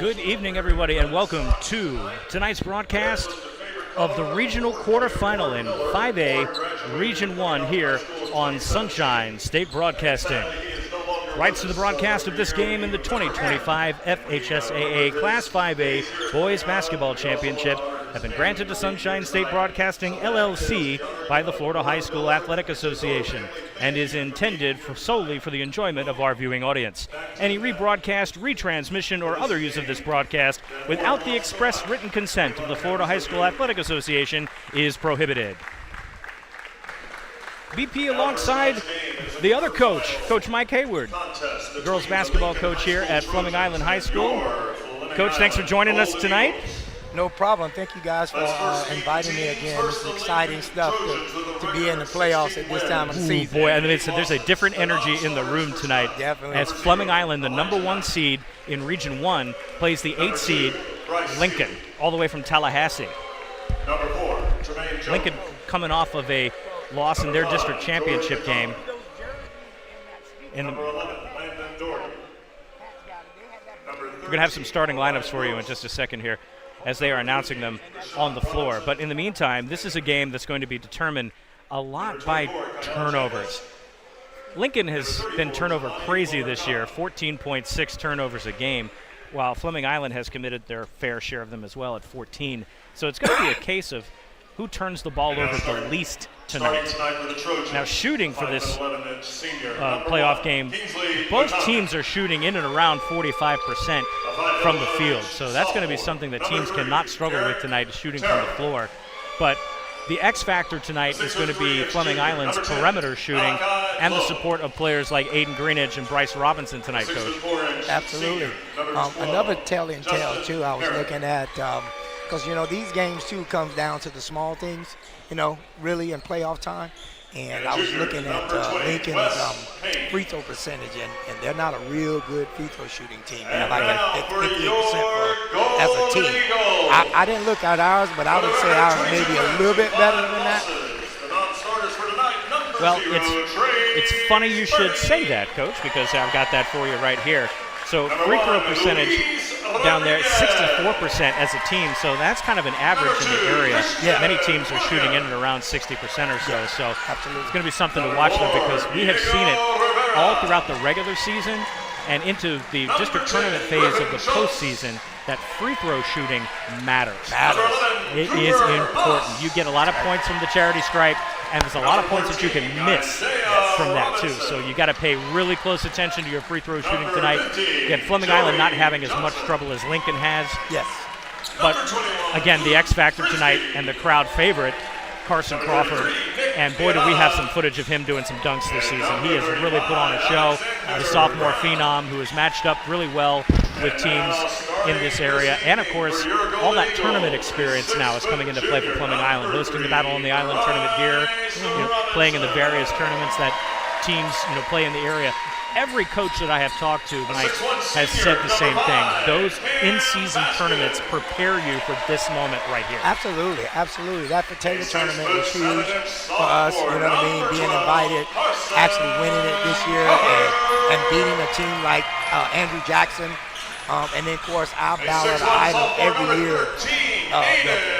Good evening, everybody, and welcome to tonight's broadcast of the regional quarterfinal in 5A Region 1 here on Sunshine State Broadcasting. Rights to the broadcast of this game in the 2025 FHSAA Class 5A Boys Basketball Championship have been granted to Sunshine State Broadcasting, LLC, by the Florida High School Athletic Association and is intended solely for the enjoyment of our viewing audience. Any rebroadcast, retransmission, or other use of this broadcast without the express written consent of the Florida High School Athletic Association is prohibited. BP alongside the other coach, Coach Mike Hayward, the girls basketball coach here at Fleming Island High School. Coach, thanks for joining us tonight. No problem. Thank you guys for inviting me again. This is exciting stuff to be in the playoffs at this time of the season. Boy, and there's a different energy in the room tonight. Definitely. As Fleming Island, the number 1 seed in Region 1, plays the 8th seed, Lincoln, all the way from Tallahassee. Number 4, Trojans. Lincoln coming off of a loss in their district championship game. Number 11, Landon Doherty. We're going to have some starting lineups for you in just a second here as they are announcing them on the floor. But in the meantime, this is a game that's going to be determined a lot by turnovers. Lincoln has been turnover crazy this year, 14.6 turnovers a game, while Fleming Island has committed their fair share of them as well at 14. So it's going to be a case of who turns the ball over the least tonight. Now, shooting for this playoff game, both teams are shooting in and around 45% from the field. So that's going to be something that teams cannot struggle with tonight, is shooting from the floor. But the X factor tonight is going to be Fleming Island's perimeter shooting and the support of players like Aiden Greenidge and Bryce Robinson tonight, Coach. Absolutely. Another telling tale, too, I was looking at, because, you know, these games, too, comes down to the small things, you know, really in playoff time. And I was looking at Lincoln's free throw percentage, and they're not a real good free throw shooting team. They're like at 58% as a team. I didn't look at ours, but I would say ours may be a little bit better than that. Well, it's funny you should say that, Coach, because I've got that for you right here. So free throw percentage down there, 64% as a team, so that's kind of an average in the area. Yeah. Many teams are shooting in and around 60% or so, so absolutely. It's going to be something to watch there because we have seen it all throughout the regular season and into the district tournament phase of the postseason that free throw shooting matters. It is important. You get a lot of points from the charity stripe, and there's a lot of points that you can miss from that too. So you got to pay really close attention to your free throw shooting tonight. Again, Fleming Island not having as much trouble as Lincoln has. Yes. But again, the X factor tonight and the crowd favorite, Carson Crawford. And boy, do we have some footage of him doing some dunks this season. He has really put on a show. The sophomore phenom who has matched up really well with teams in this area. And, of course, all that tournament experience now is coming into play for Fleming Island, hosting the Battle on the Island tournament here, playing in the various tournaments that teams play in the area. Every coach that I have talked to, Mike, has said the same thing. Those in-season tournaments prepare you for this moment right here. Absolutely, absolutely. That potato tournament was huge for us, you know what I mean, being invited, actually winning it this year and beating a team like Andrew Jackson. And then, of course, our Battle of the Island every year,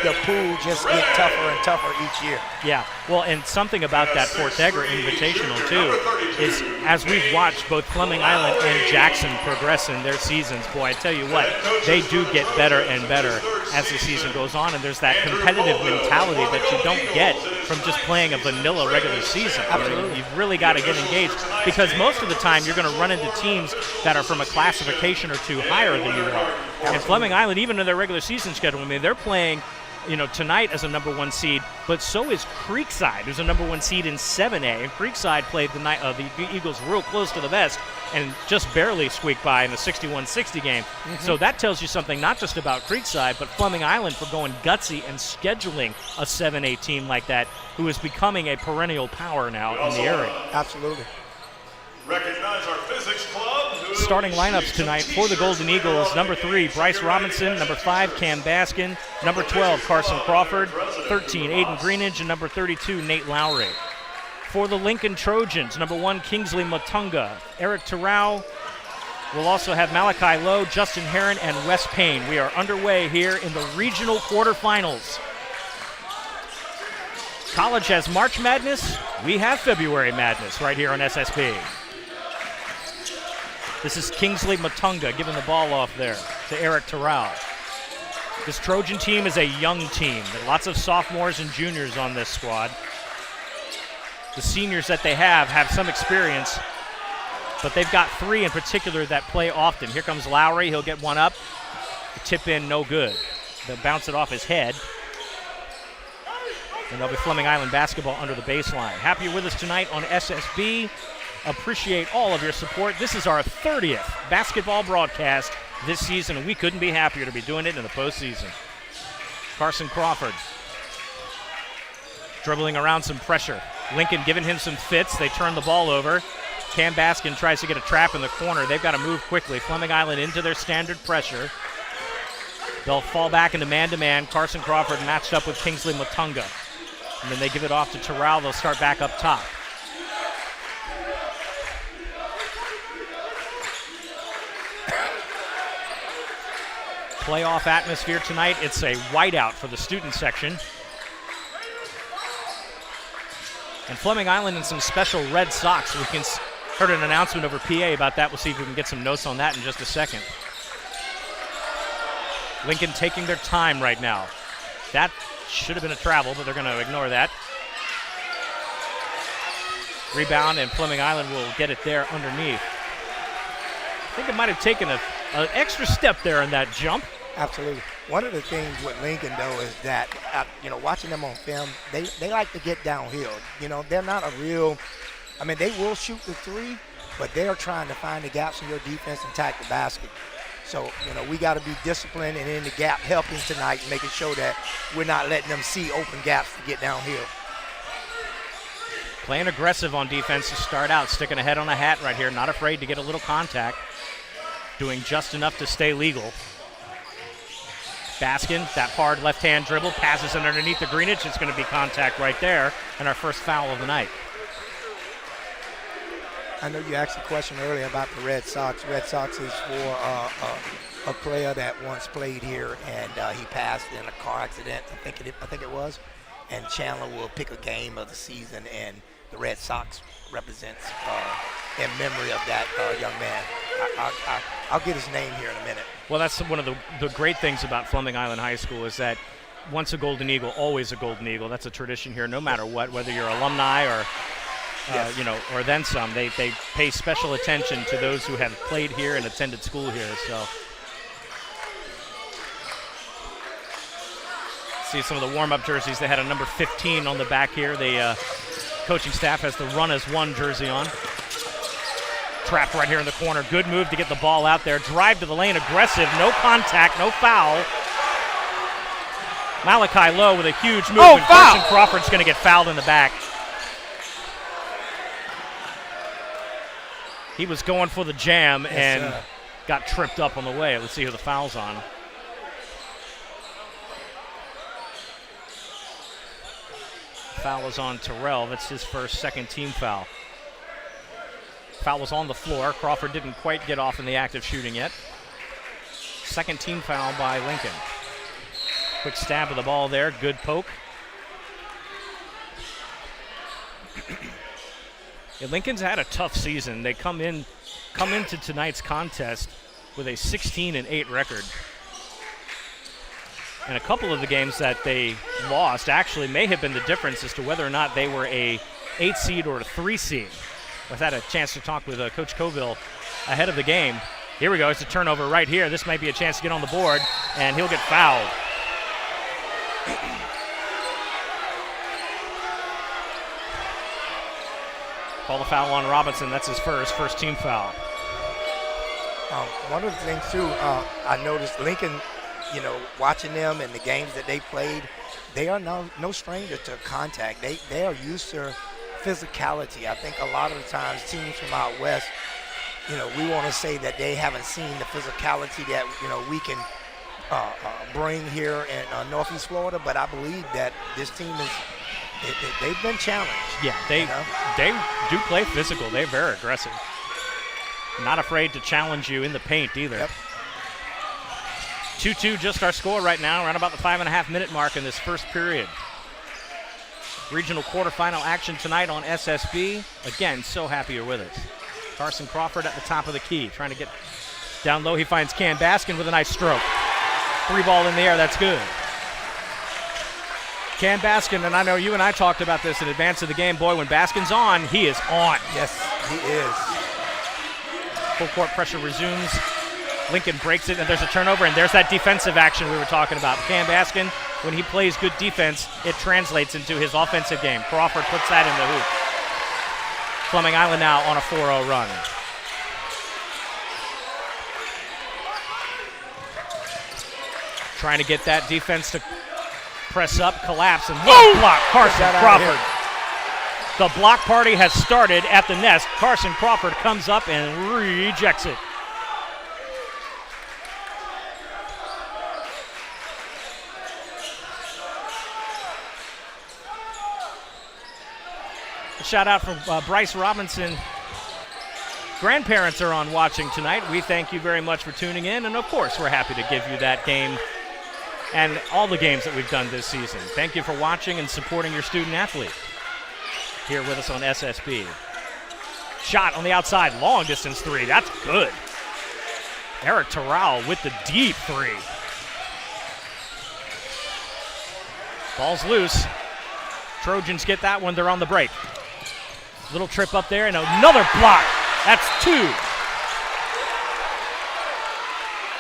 the pool just get tougher and tougher each year. Yeah, well, and something about that Fortegra Invitational, too, is as we've watched both Fleming Island and Jackson progress in their seasons, boy, I tell you what, they do get better and better as the season goes on, and there's that competitive mentality that you don't get from just playing a vanilla regular season. Absolutely. You've really got to get engaged because most of the time you're going to run into teams that are from a classification or two higher than you are. And Fleming Island, even in their regular season schedule, I mean, they're playing tonight as a number 1 seed, but so is Creekside, who's a number 1 seed in 7A. And Creekside played the Eagles real close to the vest and just barely squeaked by in the 61-60 game. Mm-hmm. So that tells you something not just about Creekside, but Fleming Island for going gutsy and scheduling a 7A team like that, who is becoming a perennial power now in the area. Absolutely. Recognize our physics club. Starting lineups tonight for the Golden Eagles: number 3, Bryce Robinson; number 5, Cam Baskin; number 12, Carson Crawford; 13, Aiden Greenidge; and number 32, Nate Lowry. For the Lincoln Trojans, number 1, Kingsley Matunga; Eric Terrell; We'll also have Malachi Lowe, Justin Herron, and Wes Payne. We are underway here in the regional quarterfinals. College has March Madness. We have February Madness right here on SSB. This is Kingsley Matunga giving the ball off there to Eric Terrell. This Trojan team is a young team. There are lots of sophomores and juniors on this squad. The seniors that they have some experience, but they've got 3 in particular that play often. Here comes Lowry. He'll get one up. The tip in, no good. They'll bounce it off his head. And there'll be Fleming Island basketball under the baseline. Happy you're with us tonight on SSB. Appreciate all of your support. This is our 30th basketball broadcast this season, and we couldn't be happier to be doing it in the postseason. Carson Crawford dribbling around some pressure. Lincoln giving him some fits. They turn the ball over. Cam Baskin tries to get a trap in the corner. They've got to move quickly. Fleming Island into their standard pressure. They'll fall back into man-to-man. Carson Crawford matched up with Kingsley Matunga. And then they give it off to Terrell. They'll start back up top. Playoff atmosphere tonight. It's a whiteout for the student section. And Fleming Island in some special red socks. We can heard an announcement over PA about that. We'll see if we can get some notes on that in just a second. Lincoln taking their time right now. That should have been a travel, but they're going to ignore that. Rebound, and Fleming Island will get it there underneath. I think it might have taken an extra step there in that jump. Absolutely. One of the things with Lincoln, though, is that, watching them on film, they like to get downhill. They're not a real – they will shoot the 3, but they're trying to find the gaps in your defense and attack the basket. So, we got to be disciplined and in the gap helping tonight, making sure that we're not letting them see open gaps to get downhill. Playing aggressive on defense to start out, sticking a head on a hat right here, not afraid to get a little contact, doing just enough to stay legal. Baskin, that hard left-hand dribble, passes it underneath the greenage. It's going to be contact right there, and our first foul of the night. I know you asked a question earlier about the Red Sox. Red Sox is for a player that once played here, and he passed in a car accident, I think it was. And Chandler will pick a game of the season, and the Red Sox represents in memory of that young man. I'll get his name here in a minute. Well, that's one of the great things about Fleming Island High School is that once a Golden Eagle, always a Golden Eagle. That's a tradition here, no matter what, whether you're alumni or Yes. or then some. They pay special attention to those who have played here and attended school here. So, see some of the warm-up jerseys. They had a number 15 on the back here. The coaching staff has the Run as One jersey on. Trapped right here in the corner. Good move to get the ball out there. Drive to the lane, aggressive. No contact, no foul. Malachi Lowe with a huge move. Oh, and foul! Carson Crawford's going to get fouled in the back. He was going for the jam and got tripped up on the way. Let's see who the foul's on. Foul is on Terrell. That's his first second team foul. Foul was on the floor. Crawford didn't quite get off in the act of shooting yet. Second team foul by Lincoln. Quick stab of the ball there. Good poke. Yeah, Lincoln's had a tough season. They come into tonight's contest with a 16-8 record. And a couple of the games that they lost actually may have been the difference as to whether or not they were a 8 seed or a 3 seed. I've had a chance to talk with Coach Coville ahead of the game. Here we go. It's a turnover right here. This might be a chance to get on the board, and he'll get fouled. Call the foul on Robinson. That's his first team foul. One of the things, too, I noticed Lincoln, watching them and the games that they played, they are no stranger to contact. They are used to physicality. I think a lot of the times teams from out west, we want to say that they haven't seen the physicality that, we can bring here in Northeast Florida, but I believe that this team they've been challenged. Yeah, they do play physical. They're very aggressive. Not afraid to challenge you in the paint either. Yep. 2-2 just our score right now, around about the 5.5-minute mark in this first period. Regional quarterfinal action tonight on SSB. Again, so happy you're with us. Carson Crawford at the top of the key, trying to get down low. He finds Cam Baskin with a nice stroke. 3 ball in the air, that's good. Cam Baskin, and I know you and I talked about this in advance of the game. Boy, when Baskin's on, he is on. Yes, he is. Full court pressure resumes. Lincoln breaks it, and there's a turnover, and there's that defensive action we were talking about. Cam Baskin, when he plays good defense, it translates into his offensive game. Crawford puts that in the hoop. Fleming Island now on a 4-0 run. Trying to get that defense to press up, collapse, and what a block, Carson Crawford. The block party has started at the nest. Carson Crawford comes up and rejects it. A shout out from Bryce Robinson. Grandparents are on watching tonight. We thank you very much for tuning in, and of course we're happy to give you that game and all the games that we've done this season. Thank you for watching and supporting your student athlete here with us on SSB. Shot on the outside, long distance 3, that's good. Eric Terrell with the deep 3. Ball's loose. Trojans get that one, they're on the break. Little trip up there and another block. That's 2.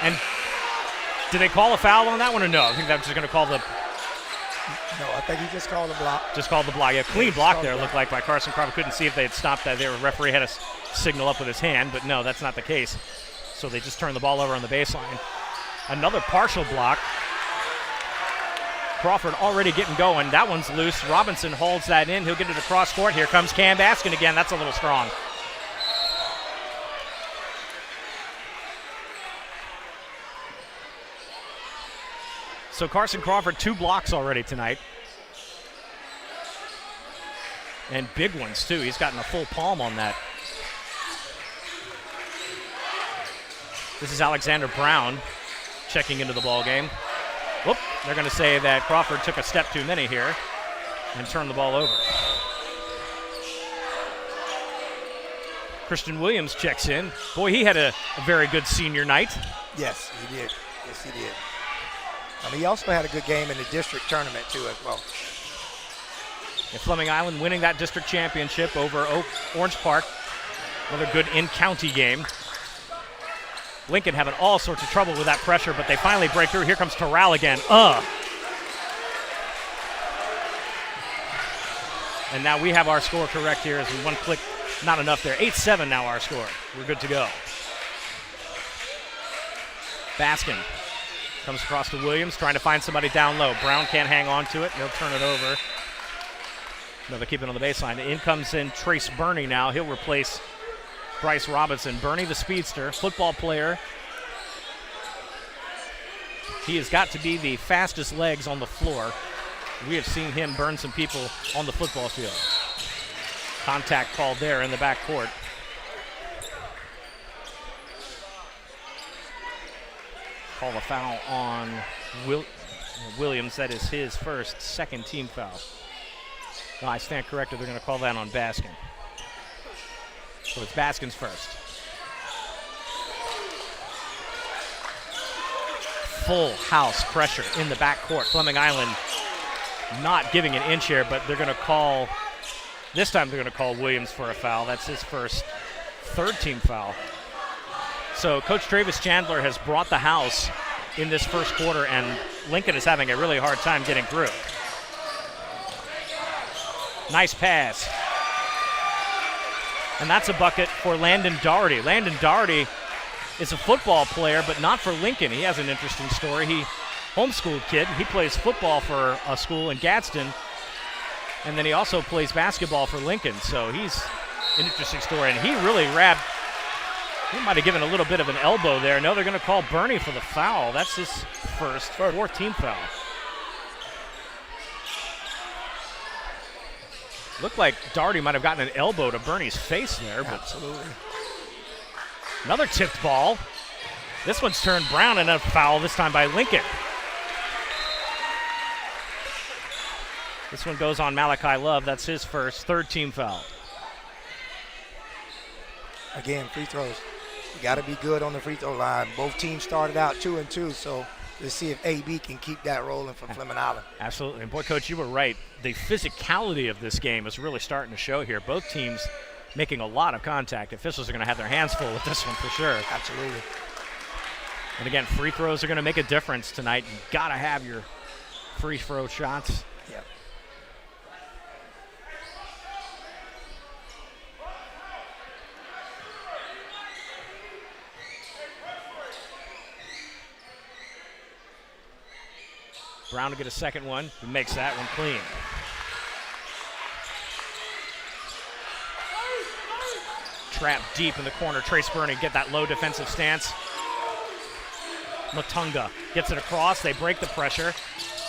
And did they call a foul on that one or no? I think they're just going to call the... No, I think he just called the block. Just called the block. Yeah, clean block there, looked like, by Carson Crawford. Couldn't see if they had stopped that there. The referee had a signal up with his hand, but no, that's not the case. So they just turned the ball over on the baseline. Another partial block. Crawford already getting going. That one's loose. Robinson holds that in. He'll get it across court. Here comes Cam Baskin again. That's a little strong. So Carson Crawford, 2 blocks already tonight. And big ones, too. He's gotten a full palm on that. This is Alexander Brown checking into the ball game. Whoop, they're going to say that Crawford took a step too many here and turned the ball over. Christian Williams checks in. Boy, he had a very good senior night. Yes, he did. Yes, he did. He also had a good game in the district tournament, too, as well. And Fleming Island winning that district championship over Orange Park. Another good in-county game. Lincoln having all sorts of trouble with that pressure, but they finally break through. Here comes Terrell again. And now we have our score correct here as we one click, not enough there. 8-7 now our score. We're good to go. Baskin comes across to Williams, trying to find somebody down low. Brown can't hang on to it. He'll turn it over. No, they keep it on the baseline. In comes in Trace Burney now. He'll replace Bryce Robinson. Burney, the speedster, football player. He has got to be the fastest legs on the floor. We have seen him burn some people on the football field. Contact called there in the backcourt. Call a foul on Williams. That is his second team foul. No, I stand corrected. They're going to call that on Baskin. So it's Baskin's first. Full house pressure in the backcourt. Fleming Island not giving an inch here, but they're going to call, this time they're going to call Williams for a foul. That's his third team foul. So Coach Travis Chandler has brought the house in this first quarter, and Lincoln is having a really hard time getting through. Nice pass. And that's a bucket for Landon Doherty. Landon Doherty is a football player, but not for Lincoln. He has an interesting story. He homeschooled kid. He plays football for a school in Gadsden, and then he also plays basketball for Lincoln. So he's an interesting story, and he really he might have given a little bit of an elbow there. No, they're going to call Burney for the foul. That's his fourth team foul. Looked like Doherty might have gotten an elbow to Burney's face there. But absolutely. Another tipped ball. This one's turned brown and a foul this time by Lincoln. This one goes on Malachi Love. That's his first, third team foul. Again, free throws. You got to be good on the free throw line. Both teams started out 2-2, so let's see if AB can keep that rolling for Fleming Island. Absolutely. And boy, Coach, you were right. The physicality of this game is really starting to show here. Both teams making a lot of contact. Officials are going to have their hands full with this one for sure. Absolutely. And again, free throws are going to make a difference tonight. You've got to have your free throw shots. Yep. Brown to get a second one. He makes that one clean. Trap deep in the corner. Trace Burney get that low defensive stance. Mutunga gets it across. They break the pressure.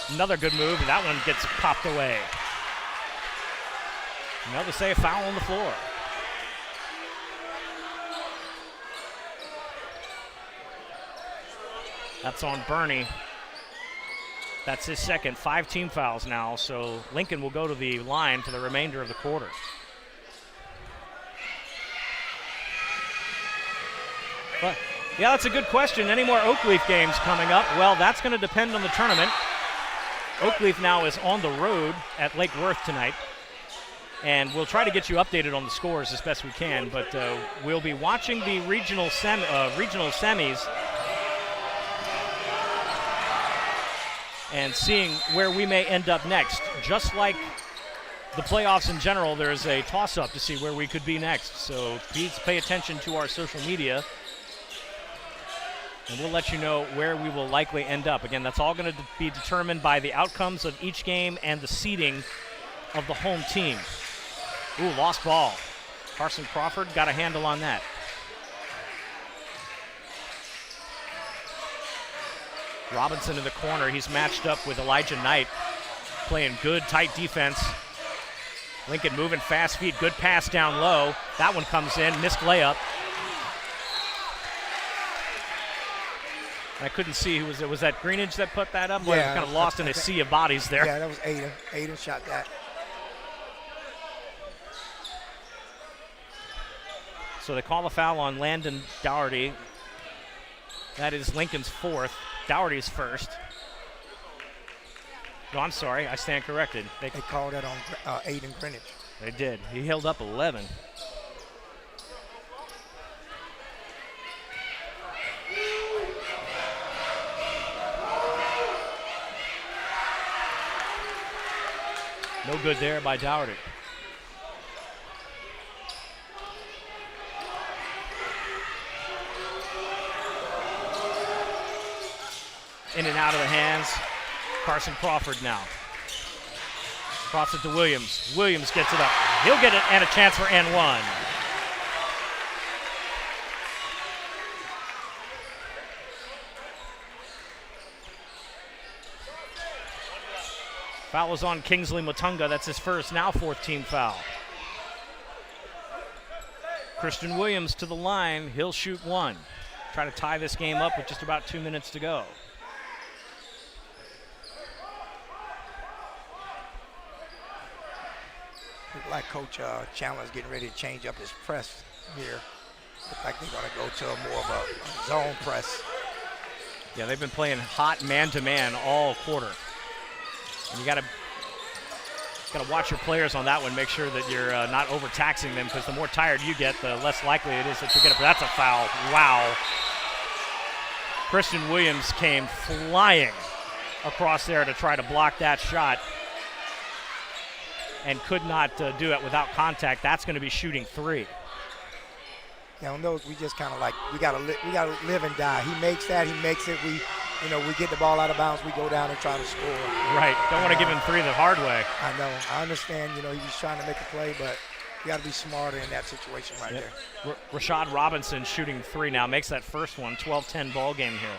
Another good move, and that one gets popped away. Now they say a foul on the floor. That's on Burney. That's his second. 5 team fouls now, so Lincoln will go to the line for the remainder of the quarter. But, yeah, that's a good question. Any more Oakleaf games coming up? Well, that's going to depend on the tournament. Oakleaf now is on the road at Lake Worth tonight, and we'll try to get you updated on the scores as best we can, but we'll be watching the regional semis and seeing where we may end up next. Just like the playoffs in general, there's a toss-up to see where we could be next. So please pay attention to our social media, and we'll let you know where we will likely end up. Again, that's all going to be determined by the outcomes of each game and the seeding of the home team. Ooh, lost ball. Carson Crawford got a handle on that. Robinson in the corner. He's matched up with Elijah Knight, playing good, tight defense. Lincoln moving fast feet. Good pass down low. That one comes in. Missed layup. I couldn't see who was it. Was that Greenidge that put that up? Yeah, I was kind of lost in a sea of bodies there. Yeah, that was Aiden. Aiden shot that. So they call a foul on Landon Dougherty. That is Lincoln's fourth. Dougherty's first. No, I'm sorry. I stand corrected. They called that on Aiden Greenidge. They did. He held up 11. No good there by Dougherty. In and out of the hands. Carson Crawford now. Cross it to Williams. Williams gets it up. He'll get it and a chance for N1. Foul is on Kingsley Mutunga. That's his first, now fourth team foul. Christian Williams to the line. He'll shoot one. Try to tie this game up with just about 2 minutes to go. Look like Coach Chandler's getting ready to change up his press here. Look like they're going to go to more of a zone press. Yeah, they've been playing hot man-to-man all quarter. And you got to watch your players on that one. Make sure that you're not overtaxing them, because the more tired you get, the less likely it is that you get it. But that's a foul. Wow. Christian Williams came flying across there to try to block that shot and could not do it without contact. That's going to be shooting 3. Yeah, on those, we just kind of like, we gotta live and die. He makes that, he makes it. We get the ball out of bounds, we go down and try to score. Right, don't want to give him 3 the hard way. I know, I understand, he was trying to make a play, but you got to be smarter in that situation right there. Rashad Robinson shooting 3 now, makes that first one. 12-10 ball game here.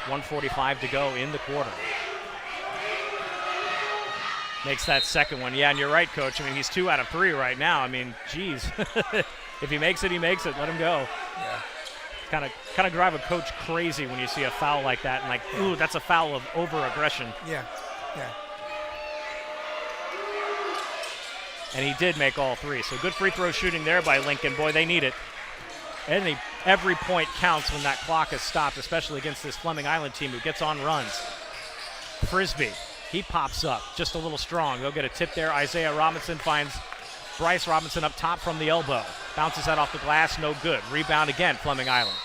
1:45 to go in the quarter. Makes that second one. Yeah, and you're right, Coach. I mean, he's 2 out of 3 right now. I mean, geez. If he makes it, he makes it. Let him go. Yeah. kind of drive a coach crazy when you see a foul like that, and like, ooh, that's a foul of over-aggression. Yeah. And he did make all three. So good free throw shooting there by Lincoln. Boy, they need it. Every point counts when that clock is stopped, especially against this Fleming Island team who gets on runs. Frisbee, he pops up just a little strong. They'll get a tip there. Isaiah Robinson finds Bryce Robinson up top from the elbow. Bounces that off the glass, no good. Rebound again, Fleming Island.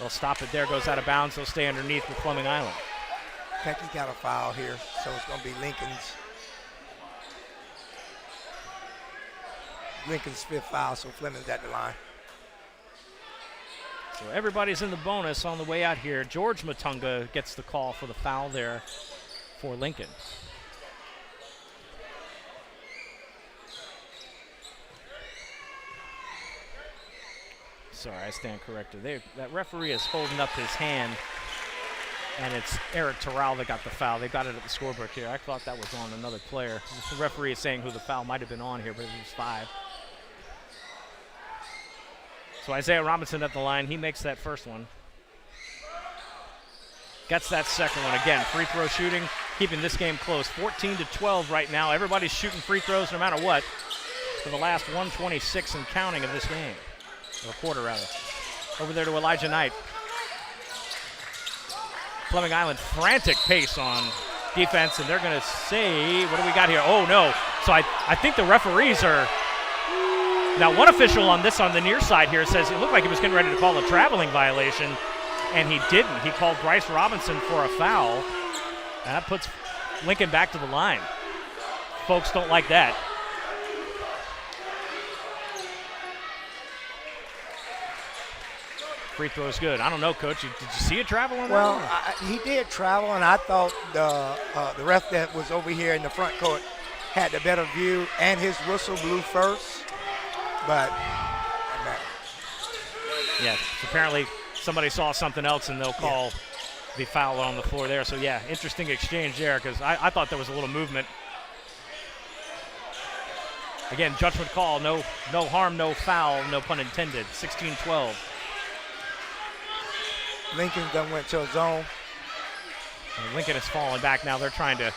They'll stop it there, goes out of bounds. They'll stay underneath with Fleming Island. Pecky got a foul here, so it's going to be Lincoln's fifth foul, so Fleming's at the line. So everybody's in the bonus on the way out here. George Matunga gets the call for the foul there for Lincoln. Sorry, I stand corrected. That referee is holding up his hand, and it's Eric Terrell that got the foul. They got it at the scorebook here. I thought that was on another player. The referee is saying who the foul might have been on here, but it was 5. So Isaiah Robinson at the line. He makes that first one. Gets that second one. Again, free throw shooting, keeping this game close. 14-12 right now. Everybody's shooting free throws no matter what for the last 126 and counting of this game. Or quarter, rather. Over there to Elijah Knight. Fleming Island, frantic pace on defense, and they're going to say, what do we got here? Oh, no. So I think the referees are... Now, one official on the near side here says it looked like he was getting ready to call a traveling violation, and he didn't. He called Bryce Robinson for a foul, and that puts Lincoln back to the line. Folks don't like that. Free throw is good. I don't know, Coach. Did you see a travel on that? Well, he did travel, and I thought the ref that was over here in the front court had the better view, and his whistle blew first. But yeah, apparently somebody saw something else, and they'll call the foul on the floor there. So, yeah, interesting exchange there because I thought there was a little movement. Again, judgment call, no harm, no foul, no pun intended, 16-12. Lincoln done went to a zone. And Lincoln is falling back now. They're trying to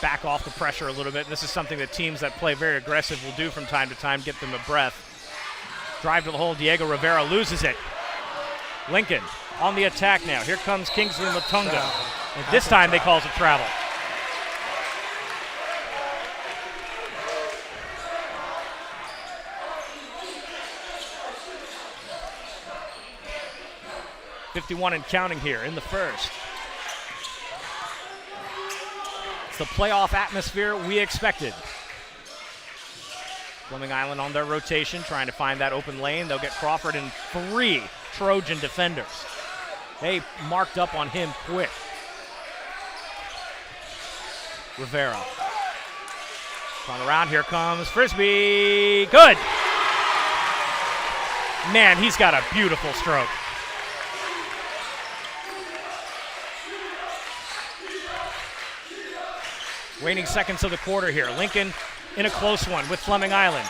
back off the pressure a little bit. This is something that teams that play very aggressive will do from time to time, get them a breath. Drive to the hole, Diego Rivera loses it. Lincoln on the attack now. Here comes Kingsley Matunga. And this time they calls a travel. .51 and counting here in the first. It's the playoff atmosphere we expected. Fleming Island on their rotation, trying to find that open lane. They'll get Crawford and 3 Trojan defenders. They marked up on him quick. Rivera. On around, here comes Frisbee. Good. Man, he's got a beautiful stroke. Waning seconds of the quarter here. Lincoln in a close one with Fleming Island.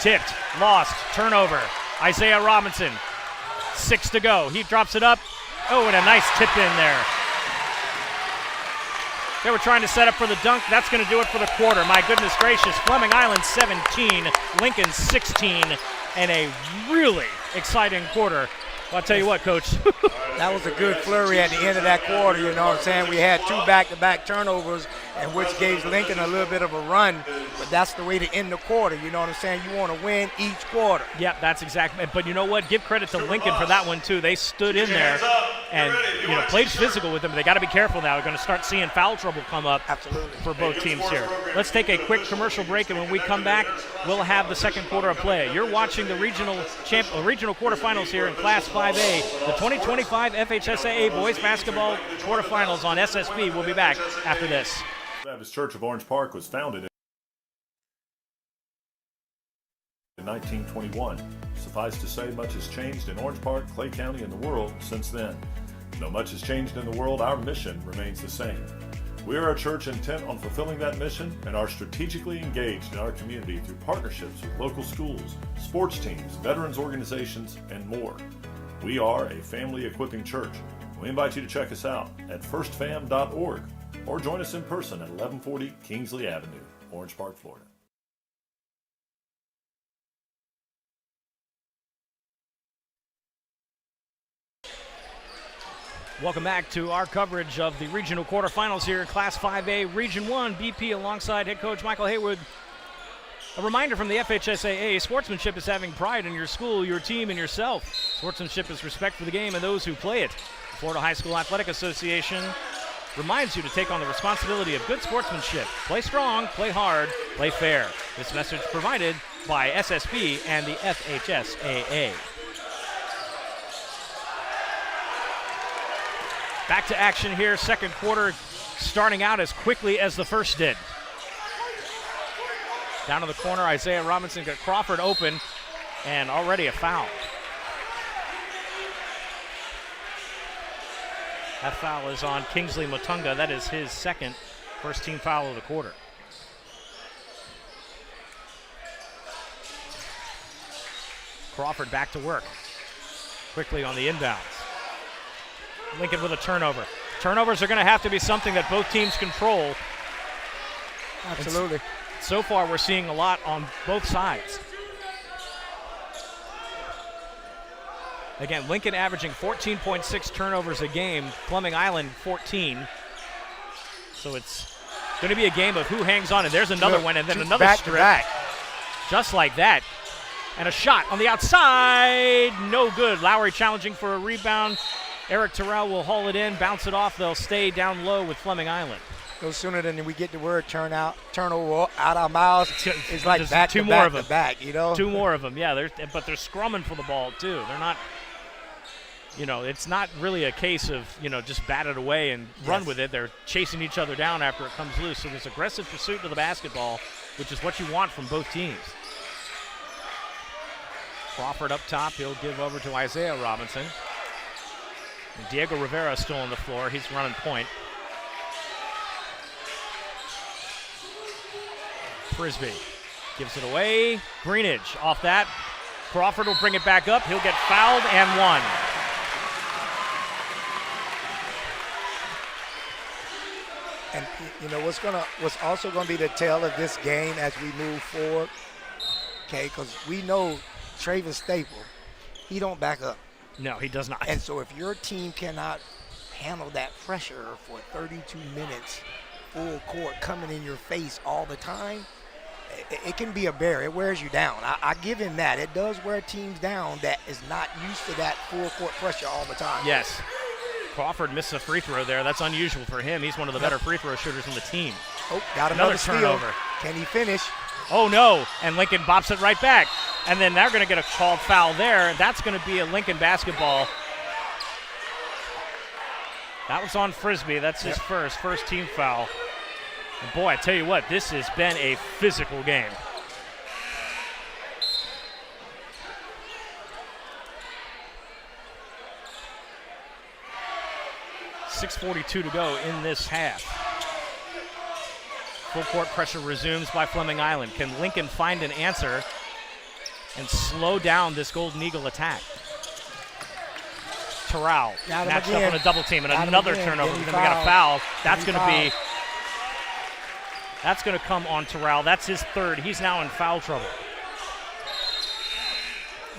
Tipped, lost, turnover. Isaiah Robinson, 6 to go. He drops it up. Oh, and a nice tip in there. They were trying to set up for the dunk. That's going to do it for the quarter. My goodness gracious. Fleming Island 17, Lincoln 16, and a really exciting quarter. Well, I'll tell you what, Coach. That was a good flurry at the end of that quarter, you know what I'm saying? We had 2 back-to-back turnovers, and which gave Lincoln a little bit of a run, but that's the way to end the quarter, you know what I'm saying? You want to win each quarter. Yeah, that's exactly. But you know what? Give credit to Lincoln for that one, too. They stood in there and played physical with them. They got to be careful now. We're going to start seeing foul trouble come up for both teams here. Let's take a quick commercial break, and when we come back, we'll have the second quarter of play. You're watching the regional quarterfinals here in Class 5A, the 2025 FHSAA Boys Basketball Quarterfinals on SSB. We'll be back after this. Baptist Church of Orange Park was founded in 1921. Suffice to say, much has changed in Orange Park, Clay County, and the world since then. Though much has changed in the world, our mission remains the same: We are a church intent on fulfilling that mission and are strategically engaged in our community through partnerships with local schools, sports teams, veterans organizations, and more. We are a family equipping church. We invite you to check us out at firstfam.org or join us in person at 1140 Kingsley Avenue, Orange Park, Florida. Welcome back to our coverage of the regional quarterfinals here in Class 5A, Region 1, BP alongside head coach Michael Haywood. A reminder from the FHSAA, sportsmanship is having pride in your school, your team, and yourself. Sportsmanship is respect for the game and those who play it. The Florida High School Athletic Association reminds you to take on the responsibility of good sportsmanship. Play strong, play hard, play fair. This message provided by SSB and the FHSAA. Back to action here, second quarter starting out as quickly as the first did. Down to the corner, Isaiah Robinson got Crawford open, and already a foul. That foul is on Kingsley Matunga. That is his second first team foul of the quarter. Crawford back to work. Quickly on the inbounds. Lincoln with a turnover. Turnovers are going to have to be something that both teams control. Absolutely. So far, we're seeing a lot on both sides. Again, Lincoln averaging 14.6 turnovers a game. Fleming Island 14. So it's going to be a game of who hangs on. And there's another one, and then another strip. Back. Just like that. And a shot on the outside. No good. Lowry challenging for a rebound. Eric Terrell will haul it in, bounce it off. They'll stay down low with Fleming Island. No sooner than we get the word turnover out our mouths, it's like Just back two to more back of them. to back, you know? Two more of them, yeah. But they're scrumming for the ball, too. They're not, it's not really a case of, just bat it away and run with it. They're chasing each other down after it comes loose. So there's aggressive pursuit of the basketball, which is what you want from both teams. Crawford up top. He'll give over to Isaiah Robinson. And Diego Rivera still on the floor. He's running point. Frisbee gives it away. Greenidge off that. Crawford will bring it back up. He'll get fouled and one. And what's also gonna be the tale of this game as we move forward, okay? Because we know Travis Staple, he don't back up. No, he does not. And so if your team cannot handle that pressure for 32 minutes, full court coming in your face all the time, it can be a barrier. It wears you down. I give him that. It does wear teams down that is not used to that full court pressure all the time. Yes. Crawford missed a free throw there. That's unusual for him. He's one of the better free throw shooters on the team. Oh, got another steal. turnover. Can he finish? Oh, no. And Lincoln bops it right back. And then they're going to get a called foul there. That's going to be a Lincoln basketball. That was on Frisbee. That's his first team foul. And boy, I tell you what, this has been a physical game. .6:42 to go in this half. Full court pressure resumes by Fleming Island. Can Lincoln find an answer and slow down this Golden Eagle attack? Terrell matched up on a double team and another turnover. Then we got a foul. That's going to come on Terrell. That's his third. He's now in foul trouble.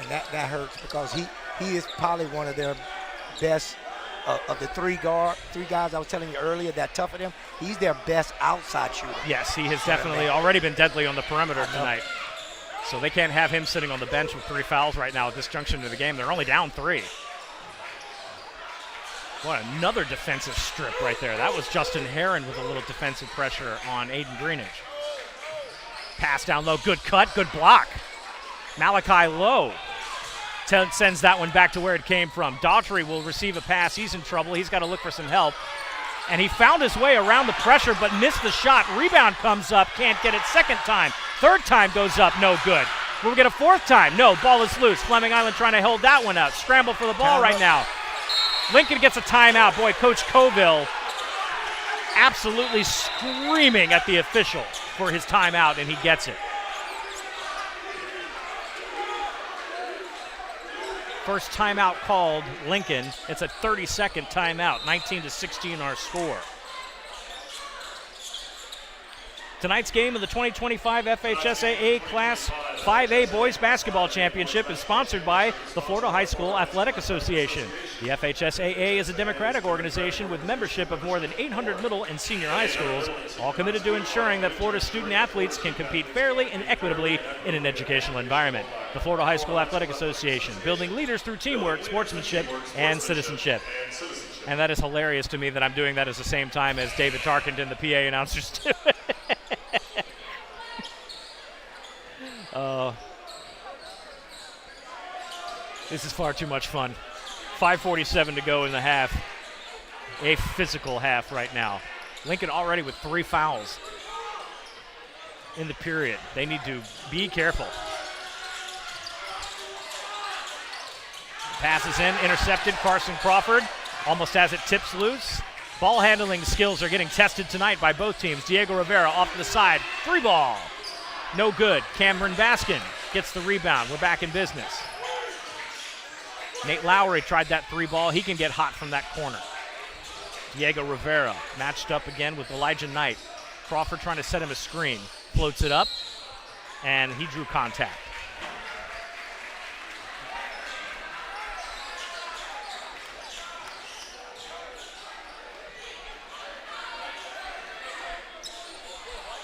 And that hurts because he is probably one of their best of the three guys I was telling you earlier that tougher them. He's their best outside shooter. Yes, he has definitely already been deadly on the perimeter tonight. So they can't have him sitting on the bench with 3 fouls right now at this junction of the game. They're only down 3. What another defensive strip right there. That was Justin Herron with a little defensive pressure on Aiden Greenidge. Pass down low, good cut, good block. Malachi Lowe sends that one back to where it came from. Daughtry will receive a pass. He's in trouble. He's got to look for some help. And he found his way around the pressure but missed the shot. Rebound comes up, can't get it second time. Third time goes up, no good. We'll get a fourth time. No, ball is loose. Fleming Island trying to hold that one out. Scramble for the ball right now. Lincoln gets a timeout. Boy, Coach Coville absolutely screaming at the official for his timeout, and he gets it. First timeout called, Lincoln. It's a 30-second timeout, 19-16 our score. Tonight's game of the 2025 FHSAA Class 5A Boys Basketball Championship is sponsored by the Florida High School Athletic Association. The FHSAA is a democratic organization with membership of more than 800 middle and senior high schools, all committed to ensuring that Florida student athletes can compete fairly and equitably in an educational environment. The Florida High School Athletic Association, building leaders through teamwork, sportsmanship, and citizenship. And that is hilarious to me that I'm doing that at the same time as David Tarkenton, the PA announcers, do it. This is far too much fun. 5:47 to go in the half. A physical half right now. Lincoln already with 3 fouls in the period. They need to be careful. Passes in, intercepted. Carson Crawford almost has it, tips loose. Ball handling skills are getting tested tonight by both teams. Diego Rivera off to the side. 3 ball. No good. Cameron Baskin gets the rebound. We're back in business. Nate Lowry tried that 3 ball. He can get hot from that corner. Diego Rivera matched up again with Elijah Knight. Crawford trying to set him a screen. Floats it up, and he drew contact.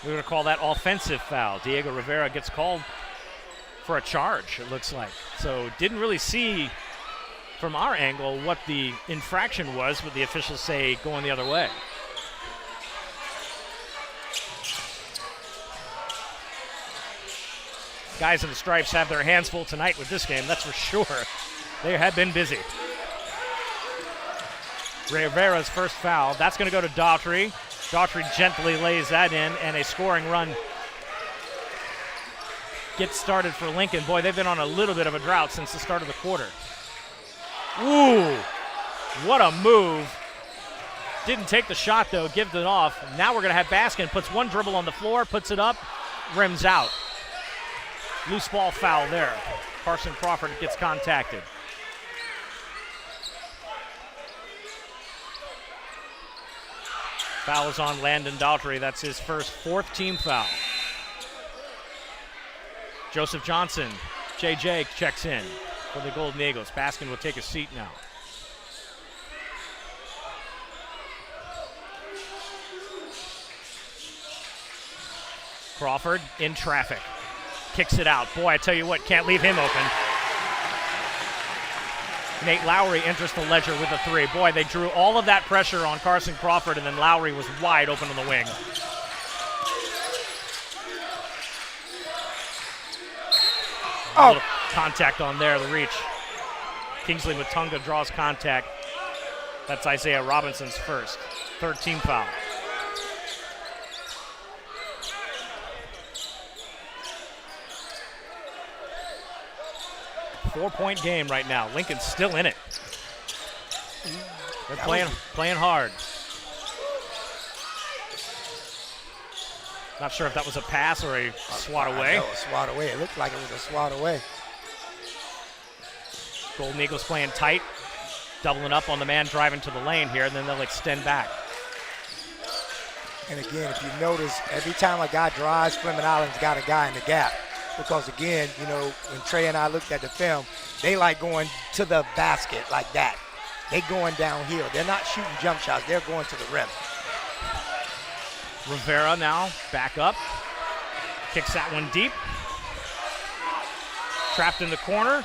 We're going to call that offensive foul. Diego Rivera gets called for a charge, it looks like. So didn't really see from our angle what the infraction was, but the officials say going the other way. Guys in the stripes have their hands full tonight with this game, that's for sure. They have been busy. Rivera's first foul. That's going to go to Daughtry. Daughtry gently lays that in, and a scoring run gets started for Lincoln. Boy, they've been on a little bit of a drought since the start of the quarter. Ooh, what a move. Didn't take the shot, though, gives it off. Now we're going to have Baskin. Puts one dribble on the floor, puts it up, rims out. Loose ball foul there. Carson Crawford gets contacted. Foul is on Landon Daughtry. That's his first 4th team foul. Joseph Johnson, JJ checks in for the Golden Eagles. Baskin will take a seat now. Crawford in traffic. Kicks it out. Boy, I tell you what, can't leave him open. Nate Lowry enters the ledger with a 3. Boy, they drew all of that pressure on Carson Crawford, and then Lowry was wide open on the wing. A little contact on there, the reach. Kingsley Mutunga draws contact. That's Isaiah Robinson's first. 3rd team foul. Four-point game right now. Lincoln's still in it. They're playing hard. Not sure if that was a pass or a swat away. No, a swat away. It looked like it was a swat away. Golden Eagles playing tight, doubling up on the man driving to the lane here, and then they'll extend back. And again, if you notice, every time a guy drives, Fleming Island's got a guy in the gap. Because again, you know, when Trey and I looked at the film, they like going to the basket like that. They going downhill. They're not shooting jump shots. They're going to the rim. Rivera now back up. Kicks that one deep. Trapped in the corner.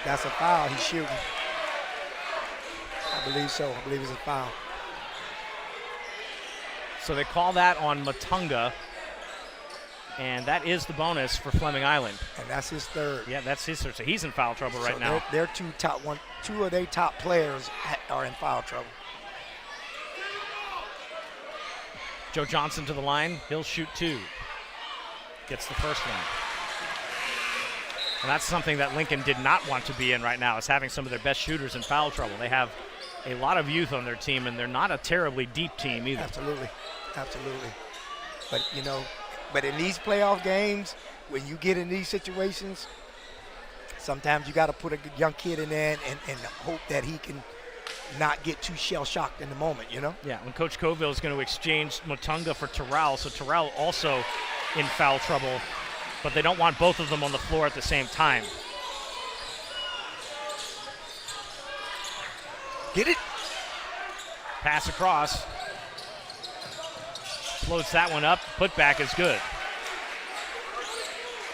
That's a foul. He's shooting. I believe so. I believe it's a foul. So they call that on Mutunga, and that is the bonus for Fleming Island. And that's his 3rd. Yeah, that's his third. So he's in foul trouble right now. Their two of their top players are in foul trouble. Joe Johnson to the line. He'll shoot 2. Gets the first one. And that's something that Lincoln did not want to be in right now, is having some of their best shooters in foul trouble. They have a lot of youth on their team, and they're not a terribly deep team either. Absolutely. But in these playoff games, when you get in these situations, sometimes you got to put a young kid in there and hope that he can not get too shell-shocked in the moment, you know? Yeah, when Coach Coville is going to exchange Motunga for Terrell, so Terrell also in foul trouble, but they don't want both of them on the floor at the same time. Get it. Pass across. Floats that one up. Putback is good.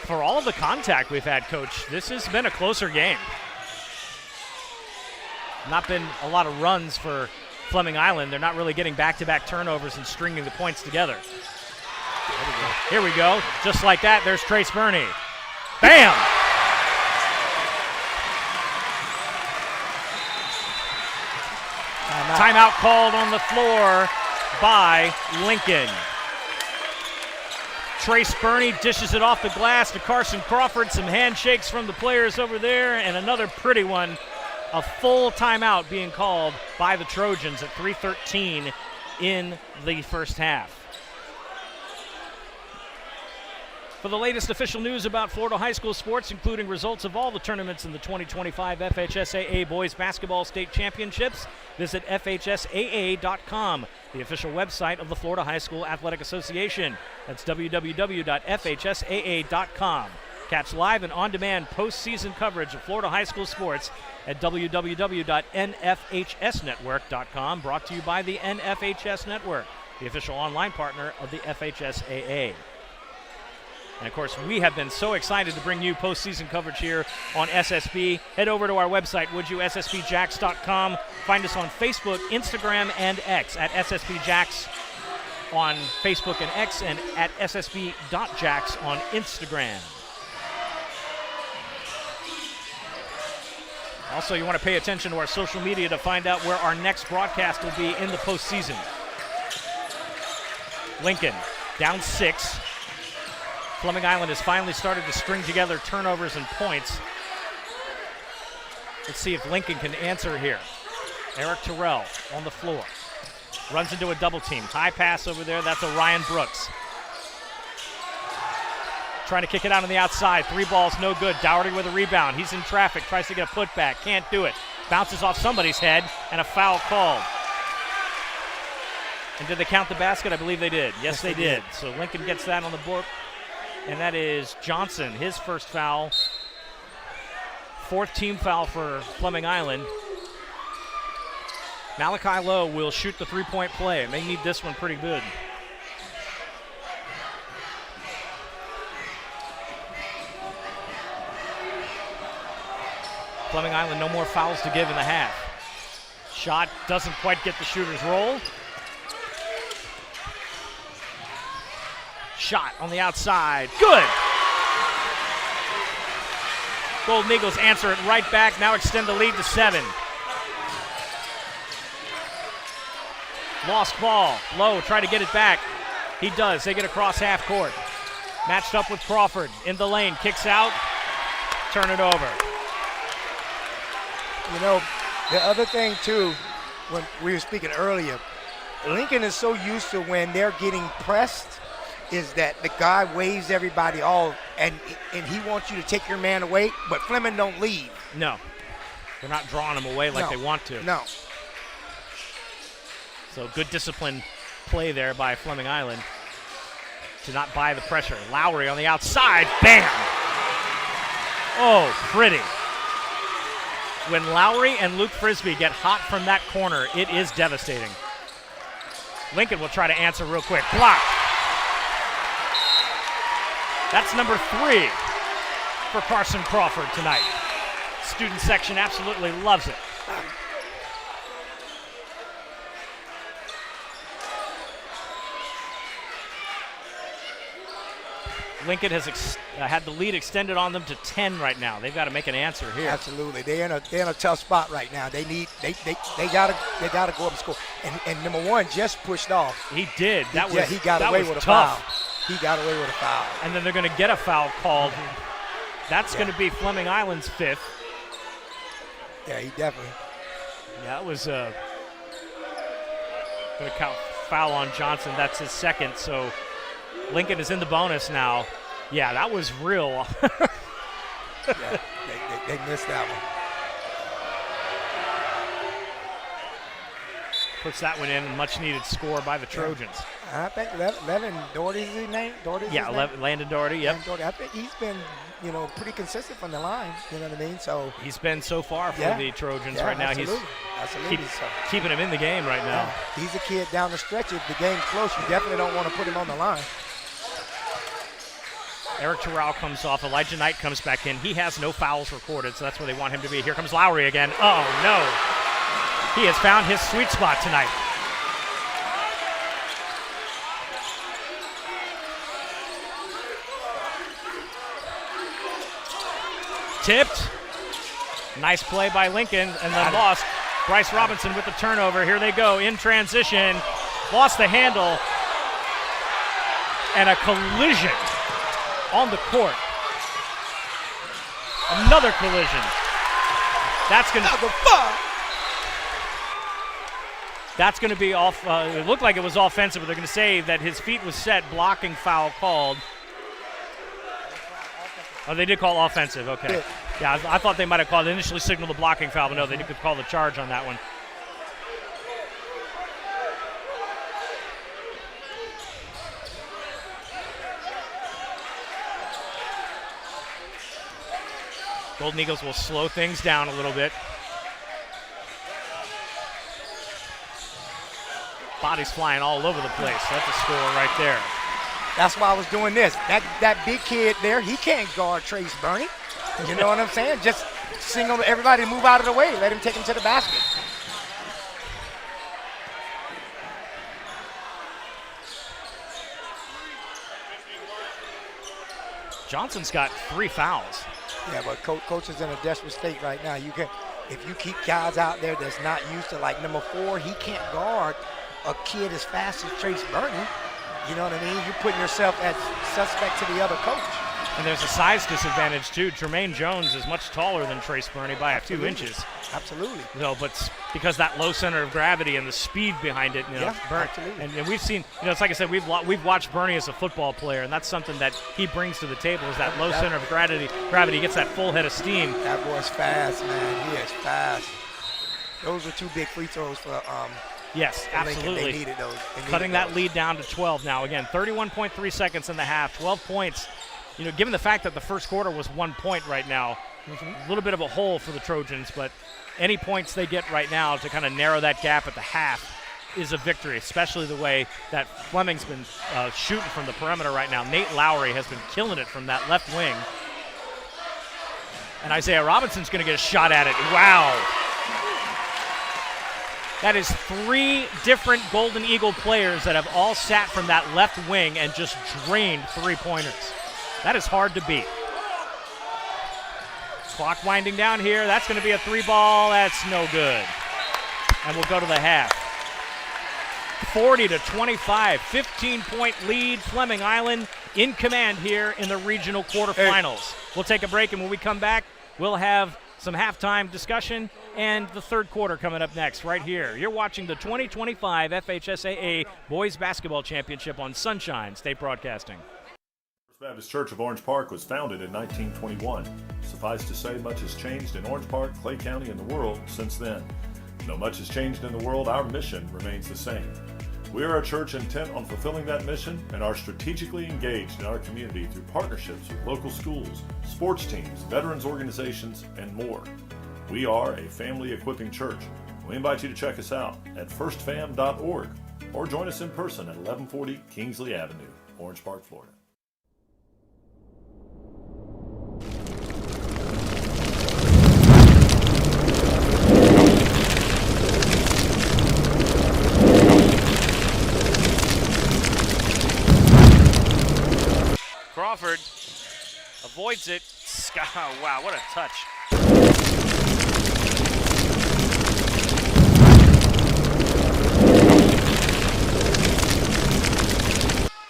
For all of the contact we've had, Coach, this has been a closer game. Not been a lot of runs for Fleming Island. They're not really getting back-to-back turnovers and stringing the points together. Here we go. Just like that, there's Trace Burney. Bam! Timeout called on the floor by Lincoln. Trace Burney dishes it off the glass to Carson Crawford. Some handshakes from the players over there, and another pretty one. A full timeout being called by the Trojans at 3:13 in the first half. For the latest official news about Florida high school sports, including results of all the tournaments in the 2025 FHSAA Boys Basketball State Championships, visit FHSAA.com, the official website of the Florida High School Athletic Association. That's www.fhsaa.com. Catch live and on-demand postseason coverage of Florida high school sports at www.nfhsnetwork.com, brought to you by the NFHS Network, the official online partner of the FHSAA. And, of course, we have been so excited to bring you postseason coverage here on SSB. Head over to our website, would you, ssbjacks.com. Find us on Facebook, Instagram, and X at ssbjacks on Facebook and X, and at ssb.jacks on Instagram. Also, you want to pay attention to our social media to find out where our next broadcast will be in the postseason. Lincoln down 6. Fleming Island has finally started to string together turnovers and points. Let's see if Lincoln can answer here. Eric Terrell on the floor. Runs into a double team. High pass over there. That's Orion Brooks. Trying to kick it out on the outside. 3 balls, no good. Dougherty with a rebound. He's in traffic. Tries to get a putback. Can't do it. Bounces off somebody's head, and a foul called. And did they count the basket? I believe they did. Yes, they did. So Lincoln gets that on the board. And that is Johnson, his first foul. 4th team foul for Fleming Island. Malachi Lowe will shoot the 3-point play. They need this one pretty good. Fleming Island, no more fouls to give in the half. Shot doesn't quite get the shooter's roll. Shot on the outside. Good. Golden Eagles answer it right back. Now extend the lead to 7. Lost ball. Lowe try to get it back. He does. They get across half court. Matched up with Crawford in the lane. Kicks out. Turn it over. You know, the other thing, too, when we were speaking earlier, Lincoln is so used to when they're getting pressed is that the guy waves everybody off, and he wants you to take your man away, but Fleming don't leave. No. They're not drawing him away like they want to. No. So good discipline play there by Fleming Island to not buy the pressure. Lowry on the outside. Bam! Oh, pretty. When Lowry and Luke Frisbee get hot from that corner, it is devastating. Lincoln will try to answer real quick. Block. That's number 3 for Carson Crawford tonight. Student section absolutely loves it. Lincoln has had the lead extended on them to 10 right now. They've got to make an answer here. Absolutely, they're in a tough spot right now. They gotta go up and score. And number 1 just pushed off. He did. He got away with a foul. He got away with a foul. And then they're going to get a foul called That's going to be Fleming Island's 5th. Yeah, he definitely. Yeah, that was going to count foul on Johnson. That's his 2nd. So Lincoln is in the bonus now. Yeah, that was real. Yeah, they missed that one. Puts that one in, a much-needed score by the Trojans. I think Levin Doherty's his name. Landon Doherty, yep. Doherty. I think he's been, pretty consistent from the line. You know what I mean? So he's been so far for the Trojans right now. Absolutely. He's keeping him in the game right now. Yeah. He's a kid down the stretch. If the game's close, you definitely don't want to put him on the line. Eric Terrell comes off. Elijah Knight comes back in. He has no fouls recorded, so that's where they want him to be. Here comes Lowry again. Oh, no. He has found his sweet spot tonight. Tipped. Nice play by Lincoln, and then lost. Bryce Robinson with the turnover. Here they go in transition. Lost the handle. And a collision on the court. Another collision. That's going to be off. It looked like it was offensive, but they're going to say that his feet was set. Blocking foul called. Oh, they did call offensive. Okay. Yeah, I thought they might have called. They initially signaled the blocking foul, but no, they could call the charge on that one. Golden Eagles will slow things down a little bit. Bodies flying all over the place. That's a score right there. That's why I was doing this. That big kid there, he can't guard Trace Burney. You know what I'm saying? Just single everybody move out of the way. Let him take him to the basket. Johnson's got 3 fouls. Yeah, but coach is in a desperate state right now. If you keep guys out there that's not used to, like number 4, he can't guard a kid as fast as Trace Burney. You know what I mean? You're putting yourself as suspect to the other coach. And there's a size disadvantage, too. Jermaine Jones is much taller than Trace Burney by a few inches. Absolutely. No, but because that low center of gravity and the speed behind it, absolutely. And we've seen, it's like I said, we've watched Burney as a football player, and that's something that he brings to the table is that low center of gravity. He gets that full head of steam. That boy's fast, man. He is fast. Those were 2 big free throws for Yes, absolutely. They needed those. Cutting that lead down to 12 now. Again, 31.3 seconds in the half, 12 points. Given the fact that the first quarter was 1 point right now, a little bit of a hole for the Trojans, but any points they get right now to kind of narrow that gap at the half is a victory, especially the way that Fleming's been shooting from the perimeter right now. Nate Lowry has been killing it from that left wing. And Isaiah Robinson's going to get a shot at it. Wow. That is 3 different Golden Eagle players that have all sat from that left wing and just drained 3-pointers. That is hard to beat. Clock winding down here. That's going to be a 3-ball. That's no good. And we'll go to the half. 40-25, 15-point lead. Fleming Island in command here in the regional quarterfinals. We'll take a break, and when we come back, we'll have some halftime discussion and the third quarter coming up next right here. You're watching the 2025 FHSAA Boys Basketball Championship on Sunshine State Broadcasting. First Baptist Church of Orange Park was founded in 1921. Suffice to say, much has changed in Orange Park, Clay County, and the world since then. Though much has changed in the world, our mission remains the same. We are a church intent on fulfilling that mission and are strategically engaged in our community through partnerships with local schools, sports teams, veterans organizations, and more. We are a family equipping church. We invite you to check us out at firstfam.org or join us in person at 1140 Kingsley Avenue, Orange Park, Florida. Crawford avoids it. Wow, what a touch.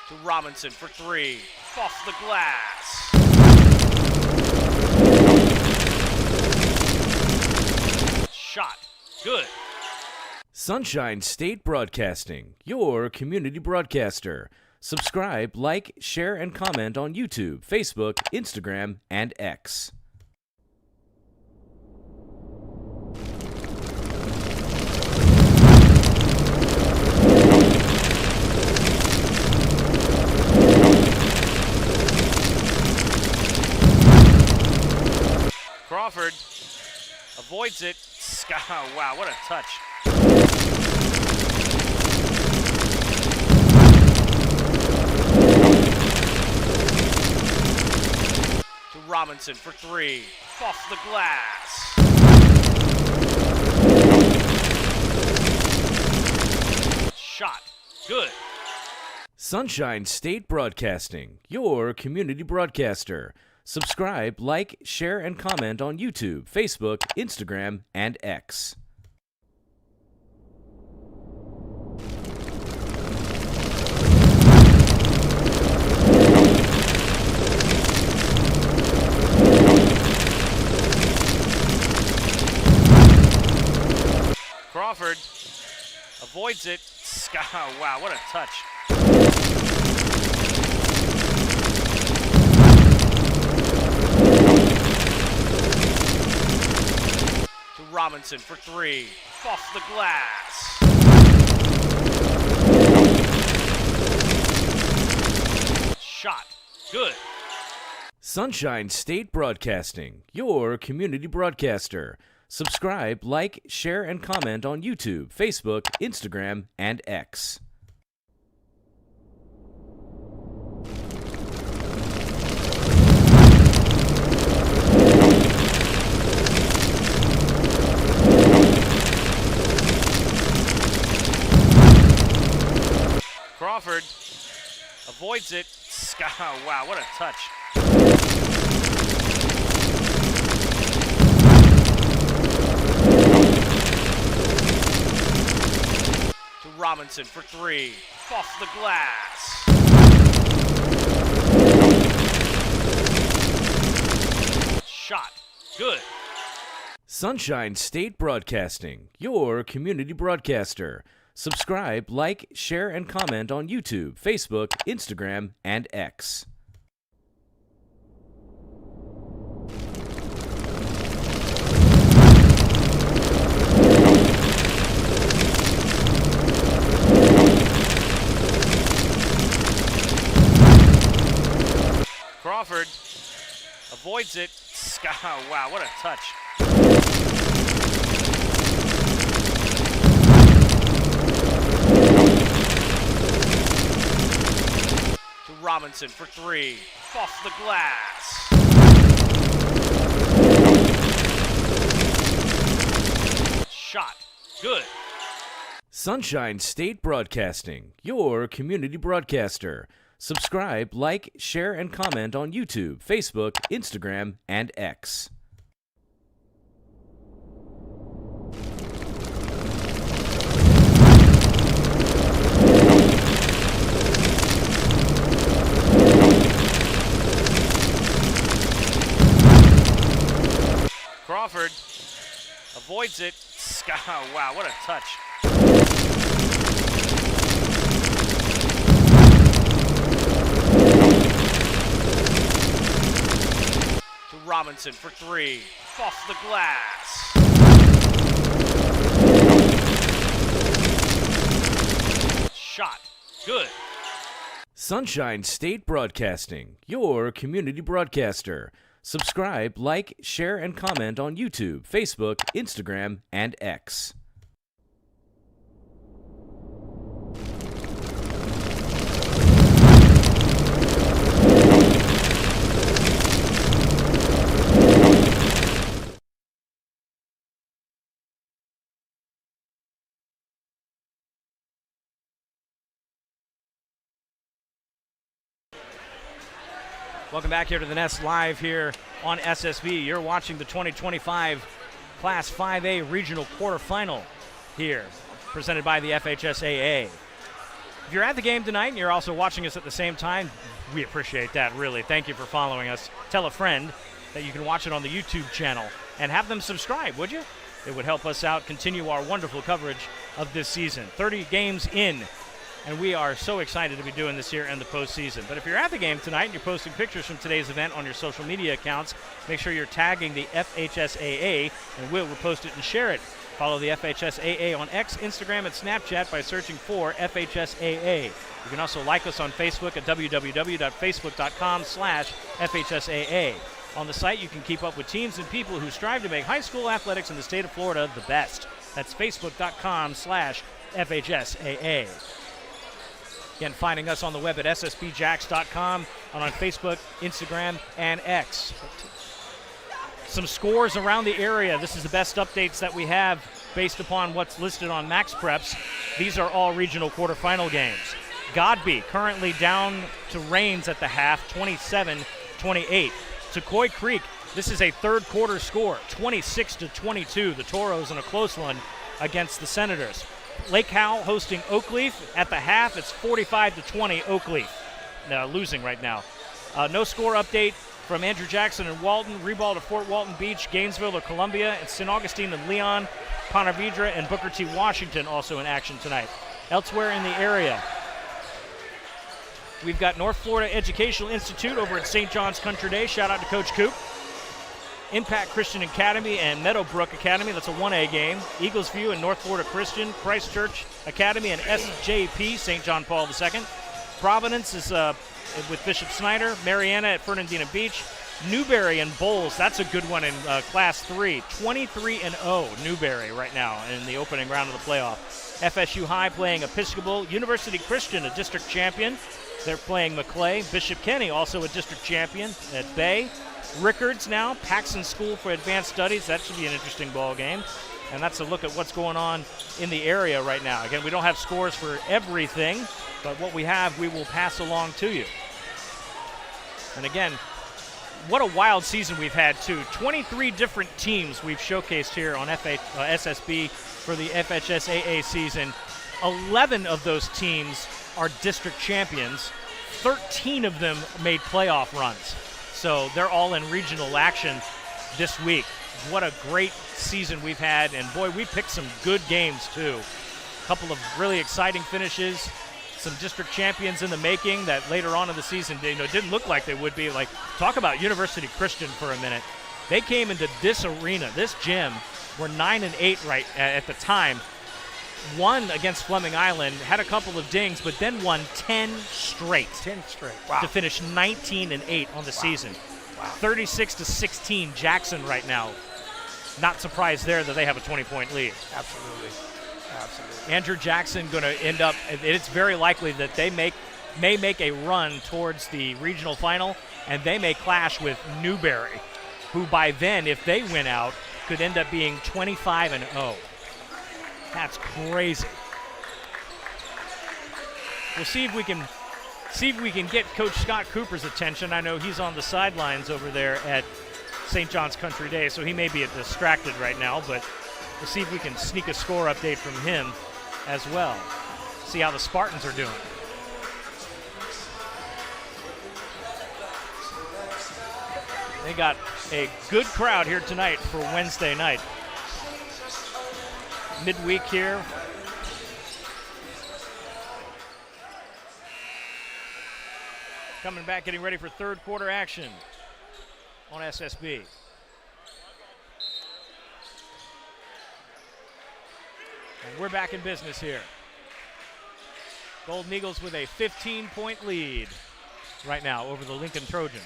To Robinson for 3. Off the glass. Shot. Good. Sunshine State Broadcasting, your community broadcaster. Subscribe, like, share, and comment on YouTube, Facebook, Instagram, and X. Crawford avoids it. Oh, wow, what a touch. To Robinson for three. Off the glass. Shot. Good. Sunshine State Broadcasting, your community broadcaster. Subscribe, like, share, and comment on YouTube, Facebook, Instagram, and X. Crawford avoids it. Oh, wow, what a touch. To Robinson for three. Off the glass. Shot. Good. Sunshine State Broadcasting, your community broadcaster. Subscribe, like, share, and comment on YouTube, Facebook, Instagram, and X. Crawford avoids it. Oh, wow, what a touch. To Robinson for three. Off the glass. Shot. Good. Sunshine State Broadcasting, your community broadcaster. Subscribe, like, share, and comment on YouTube, Facebook, Instagram, and X. Crawford avoids it. Oh, wow, what a touch. To Robinson for three. Off the glass. Shot. Good. Sunshine State Broadcasting, your community broadcaster. Subscribe, like, share, and comment on YouTube, Facebook, Instagram, and X. Crawford avoids it. Oh, wow, what a touch. To Robinson for three. Off the glass. Shot. Good. Sunshine State Broadcasting, your community broadcaster. Subscribe, like, share, and comment on YouTube, Facebook, Instagram, and X. Welcome back here to the Nest Live here on SSB. You're watching the 2025 Class 5A Regional Quarterfinal here, presented by the FHSAA. If you're at the game tonight and you're also watching us at the same time, we appreciate that, really. Thank you for following us. Tell a friend that you can watch it on the YouTube channel and have them subscribe, would you? It would help us out, continue our wonderful coverage of this season. 30 games in, and we are so excited to be doing this here in the postseason. But if you're at the game tonight and you're posting pictures from today's event on your social media accounts, make sure you're tagging the FHSAA, and we'll repost it and share it. Follow the FHSAA on X, Instagram, and Snapchat by searching for FHSAA. You can also like us on Facebook at www.facebook.com/FHSAA. On the site, you can keep up with teams and people who strive to make high school athletics in the state of Florida the best. That's facebook.com/FHSAA. Again, finding us on the web at ssbjacks.com and on Facebook, Instagram, and X. Some scores around the area. This is the best updates that we have based upon what's listed on Max Preps. These are all regional quarterfinal games. Godby currently down to Rains at the half, 27-28. Sequoia Creek, this is a third quarter score, 26-22. The Toros in a close one against the Senators. Lake Howell hosting Oakleaf at the half. It's 45-20 Oakleaf. Losing right now. No score update from Andrew Jackson and Walton. Reball to Fort Walton Beach, Gainesville or Columbia, and St. Augustine and Leon. Ponte Vedra and Booker T. Washington also in action tonight. Elsewhere in the area, we've got North Florida Educational Institute over at St. John's Country Day. Shout out to Coach Coop. Impact Christian Academy and Meadowbrook Academy. That's a 1A game. Eagles View and North Florida Christian. Christchurch Academy and SJP, St. John Paul II. Providence is with Bishop Snyder. Mariana at Fernandina Beach. Newberry and Bowles. That's a good one in Class 3. 23-0 Newberry right now in the opening round of the playoff. FSU High playing Episcopal. University Christian, a district champion. They're playing McClay. Bishop Kenny, also a district champion at Bay. Rickards now, Paxson School for Advanced Studies. That should be an interesting ball game. And that's a look at what's going on in the area right now. Again, we don't have scores for everything, but what we have, we will pass along to you. And again, what a wild season we've had, too. 23 different teams we've showcased here on SSB for the FHSAA season. 11 of those teams are district champions. 13 of them made playoff runs. So they're all in regional action this week. What a great season we've had. And, boy, we picked some good games, too. A couple of really exciting finishes. Some district champions in the making that later on in the season didn't look like they would be. Like, talk about University Christian for a minute. They came into this arena, this gym, were 9-8 right at the time. Won against Fleming Island, had a couple of dings, but then won 10 straight. 10 straight. Wow. To finish 19-8 on the season. Wow. 36-16 Jackson right now. Not surprised there that they have a 20-point lead. Absolutely. Andrew Jackson going to end up, it's very likely that they may make a run towards the regional final, and they may clash with Newberry, who by then, if they win out, could end up being 25-0. That's crazy. We'll see if we can get Coach Scott Cooper's attention. I know he's on the sidelines over there at St. John's Country Day, so he may be distracted right now, but we'll see if we can sneak a score update from him as well. See how the Spartans are doing. They got a good crowd here tonight for Wednesday night. Midweek here. Coming back, getting ready for third quarter action on SSB. And we're back in business here. Golden Eagles with a 15-point lead right now over the Lincoln Trojans.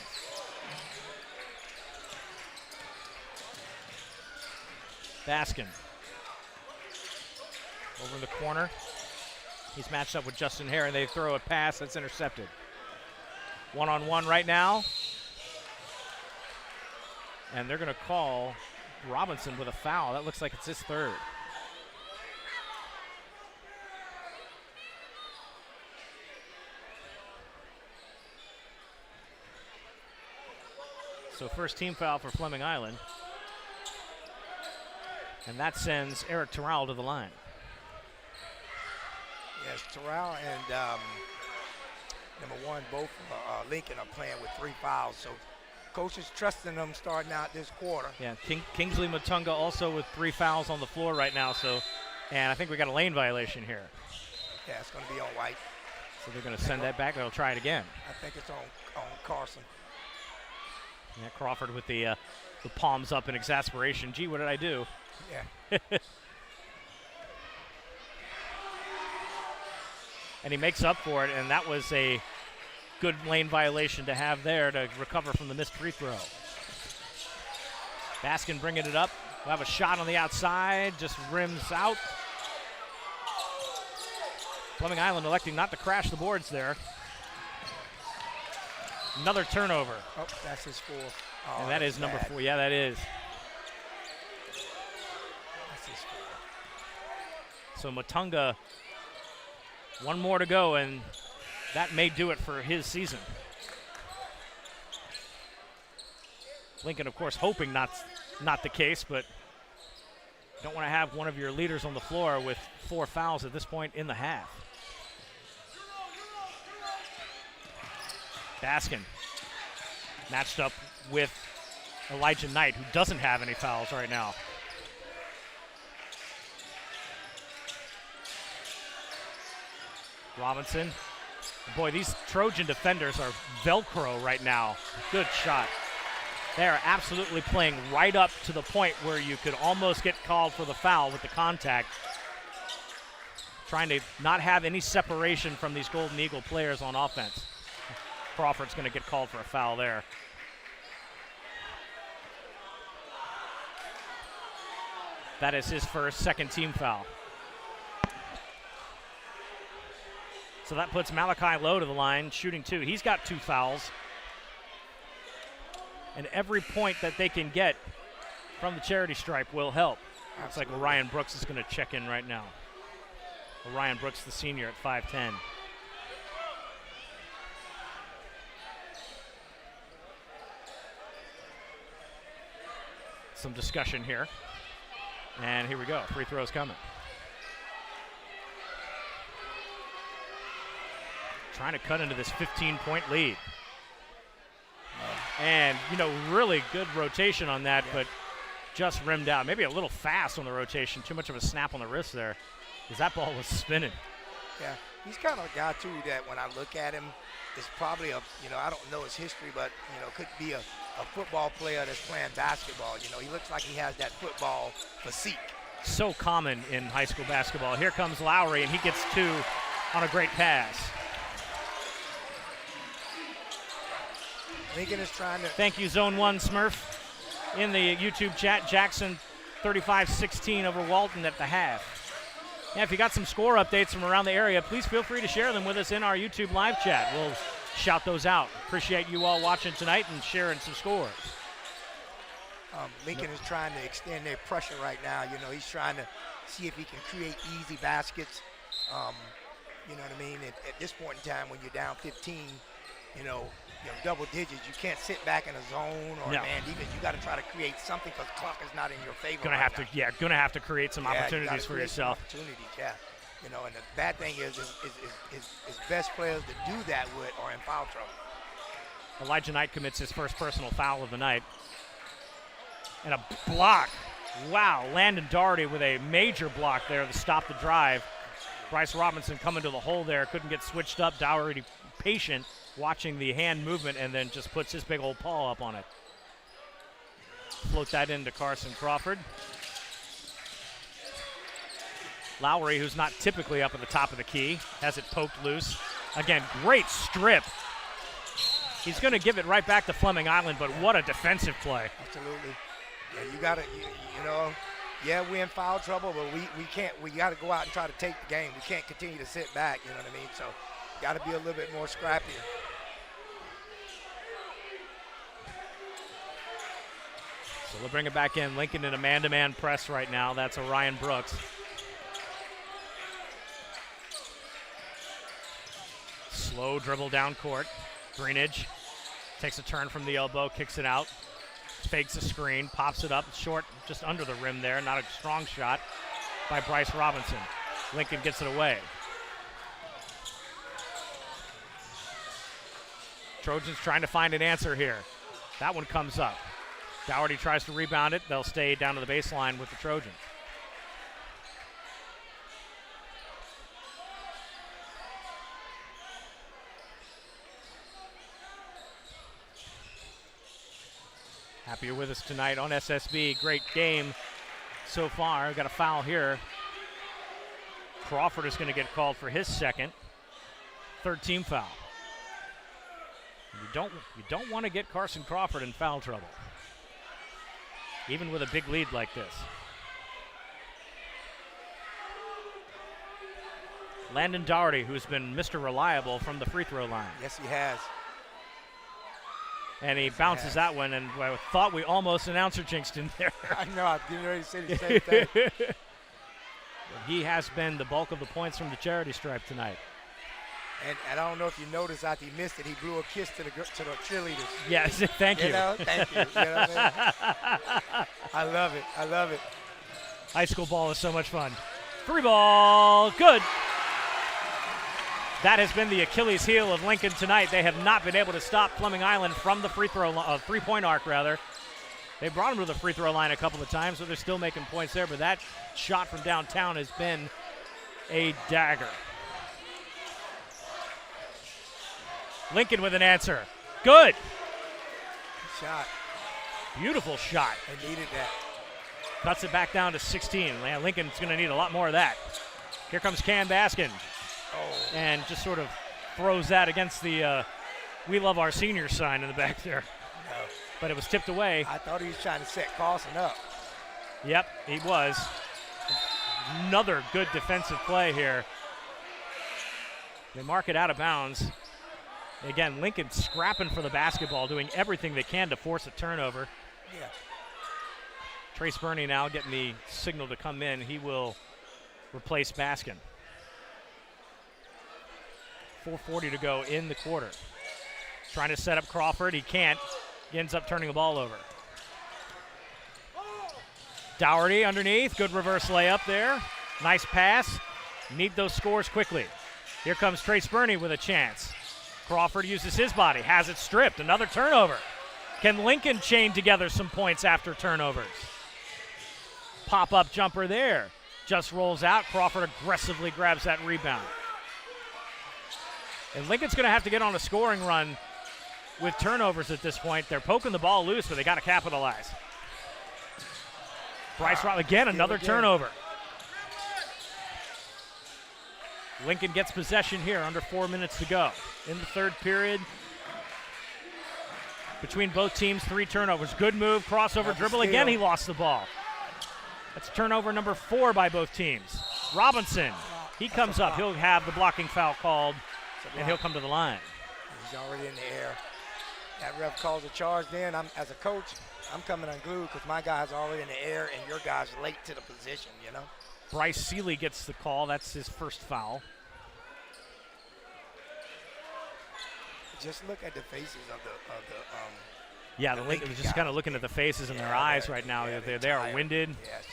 Baskin over in the corner. He's matched up with Justin Hare, and they throw a pass that's intercepted. One-on-one right now. And they're going to call Robinson with a foul. That looks like it's his third. So first team foul for Fleming Island. And that sends Eric Terrell to the line. Yes, Terrell and number one, both Lincoln are playing with 3 fouls. So Coaches trusting them starting out this quarter. Yeah, Kingsley Matunga also with 3 fouls on the floor right now. So, and I think we got a lane violation here. Yeah, it's going to be on White. So they're going to send that back. They'll try it again. I think it's on Carson. Yeah, Crawford with the palms up in exasperation. Gee, what did I do? Yeah. And he makes up for it, and that was a good lane violation to have there to recover from the missed free throw. Baskin bringing it up. We'll have a shot on the outside, just rims out. Fleming Island electing not to crash the boards there. Another turnover. Oh, that's his 4th. Oh, and that is number bad. 4. Yeah, that is. That's his 4th. So Matunga, one more to go, and that may do it for his season. Lincoln, of course, hoping not the case, but don't want to have one of your leaders on the floor with 4 fouls at this point in the half. Baskin matched up with Elijah Knight, who doesn't have any fouls right now. Robinson. Boy, these Trojan defenders are Velcro right now. Good shot. They are absolutely playing right up to the point where you could almost get called for the foul with the contact. Trying to not have any separation from these Golden Eagle players on offense. Crawford's going to get called for a foul there. That is his first second team foul. So that puts Malachi Lowe to the line, shooting 2. He's got 2 fouls. And every point that they can get from the charity stripe will help. Looks like Orion Brooks is going to check in right now. Orion Brooks, the senior, at 5'10". Some discussion here. And here we go. Free throws coming. Trying to cut into this 15-point lead. And, really good rotation on that, but just rimmed out. Maybe a little fast on the rotation. Too much of a snap on the wrist there, because that ball was spinning. Yeah, he's kind of a guy, too, that when I look at him, it's probably I don't know his history, but, could be a football player that's playing basketball. He looks like he has that football physique. So common in high school basketball. Here comes Lowry, and he gets 2 on a great pass. Lincoln is trying to. Thank you, Zone 1 Smurf. In the YouTube chat, Jackson 35-16 over Walton at the half. Yeah, if you got some score updates from around the area, please feel free to share them with us in our YouTube live chat. We'll shout those out. Appreciate you all watching tonight and sharing some scores. Lincoln is trying to extend their pressure right now. He's trying to see if he can create easy baskets. You know what I mean? At this point in time, when you're down 15, double digits, you can't sit back in a zone or man defense. You got to try to create something because clock is not in your favor. Gonna have to create some opportunities for yourself. Opportunities, yeah. And the bad thing is best players to do that with are in foul trouble. Elijah Knight commits his first personal foul of the night. And a block. Wow, Landon Doherty with a major block there to stop the drive. Bryce Robinson coming to the hole there, couldn't get switched up. Doherty patient, watching the hand movement, and then just puts his big old paw up on it. Float that into Carson Crawford. Lowry, who's not typically up at the top of the key, has it poked loose. Again, great strip. He's going to give it right back to Fleming Island, but what a defensive play. Absolutely. Yeah, you got to, we're in foul trouble, but we got to go out and try to take the game. We can't continue to sit back, you know what I mean? So got to be a little bit more scrappier. So they'll bring it back in. Lincoln in a man-to-man press right now. That's Orion Brooks. Slow dribble down court. Greenidge takes a turn from the elbow, kicks it out. Fakes a screen, pops it up short, just under the rim there. Not a strong shot by Bryce Robinson. Lincoln gets it away. Trojans trying to find an answer here. That one comes up. Dougherty tries to rebound it. They'll stay down to the baseline with the Trojans. Happy you're with us tonight on SSB. Great game so far. Got a foul here. Crawford is going to get called for his second. Third team foul. You don't want to get Carson Crawford in foul trouble, even with a big lead like this. Landon Dougherty, who's been Mr. Reliable from the free throw line. Yes, he has. And he bounces that one, and I thought we almost announcer jinxed him there. I know, I was getting ready to say the same thing. He has been the bulk of the points from the charity stripe tonight. And I don't know if you noticed after he missed it, he blew a kiss to the cheerleaders. Yes, thank you. You know, thank you. You know what I mean? I love it. I love it. High school ball is so much fun. Free ball, good. That has been the Achilles heel of Lincoln tonight. They have not been able to stop Fleming Island from the three-point arc, rather. They brought him to the free throw line a couple of times, so they're still making points there, but that shot from downtown has been a dagger. Lincoln with an answer. Good. Shot. Beautiful shot. They needed that. Cuts it back down to 16. Lincoln's going to need a lot more of that. Here comes Cam Baskin. Oh. And just sort of throws that against the "We Love Our Seniors" sign in the back there. No. But it was tipped away. I thought he was trying to set Carlson up. Yep, he was. Another good defensive play here. They mark it out of bounds. Again, Lincoln scrapping for the basketball, doing everything they can to force a turnover. Yeah. Trace Burney now getting the signal to come in. He will replace Baskin. 4:40 to go in the quarter. Trying to set up Crawford. He can't. He ends up turning the ball over. Dougherty underneath. Good reverse layup there. Nice pass. Need those scores quickly. Here comes Trace Burney with a chance. Crawford uses his body. Has it stripped. Another turnover. Can Lincoln chain together some points after turnovers? Pop-up jumper there. Just rolls out. Crawford aggressively grabs that rebound. And Lincoln's going to have to get on a scoring run with turnovers at this point. They're poking the ball loose, but they got to capitalize. Bryce Rob again, another turnover. Lincoln gets possession here, under 4 minutes to go. In the third period, between both teams, 3 turnovers. Good move, crossover dribble. Again, he lost the ball. That's turnover number 4 by both teams. Robinson, he comes up. He'll have the blocking foul called, and he'll come to the line. He's already in the air. That ref calls a charge then. As a coach, I'm coming unglued because my guy's already in the air and your guy's late to the position, you know? Bryce Seeley gets the call. That's his first foul. Just look at the faces of the yeah, the Lincoln was just kind of looking at the faces in their eyes right now. Yeah, they are winded. Yes.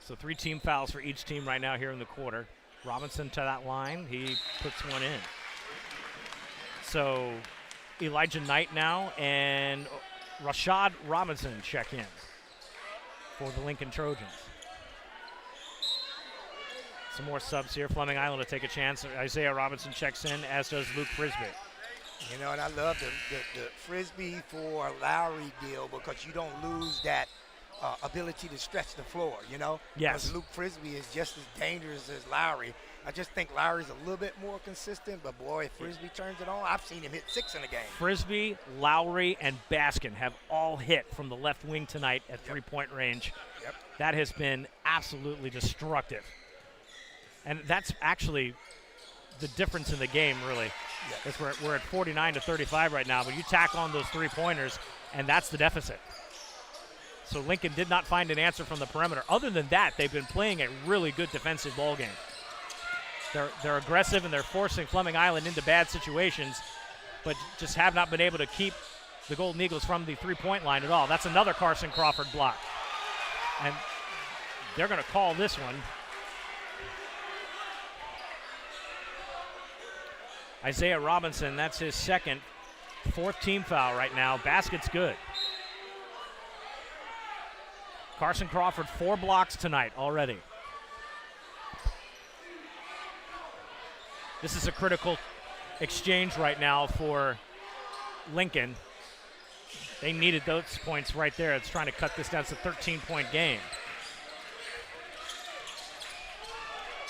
So 3 team fouls for each team right now here in the quarter. Robinson to that line. He puts one in. So Elijah Knight now and Rashad Robinson check in for the Lincoln Trojans. Some more subs here. Fleming Island to take a chance. Isaiah Robinson checks in, as does Luke Frisbee. You know, and I love the Frisbee for Lowry deal because you don't lose that ability to stretch the floor, you know? Yes. Because Luke Frisbee is just as dangerous as Lowry. I just think Lowry's a little bit more consistent, but boy, if Frisbee turns it on, I've seen him hit 6 in a game. Frisbee, Lowry, and Baskin have all hit from the left wing tonight at three-point range. Yep. That has been absolutely destructive. And that's actually the difference in the game, really. Yes. We're at 49-35 right now, but you tack on those three-pointers, and that's the deficit. So Lincoln did not find an answer from the perimeter. Other than that, they've been playing a really good defensive ball game. They're aggressive, and they're forcing Fleming Island into bad situations, but just have not been able to keep the Golden Eagles from the three-point line at all. That's another Carson Crawford block. And they're going to call this one. Isaiah Robinson, that's his second. 4th team foul right now. Basket's good. Carson Crawford, 4 blocks tonight already. This is a critical exchange right now for Lincoln. They needed those points right there. It's trying to cut this down. It's a 13-point game.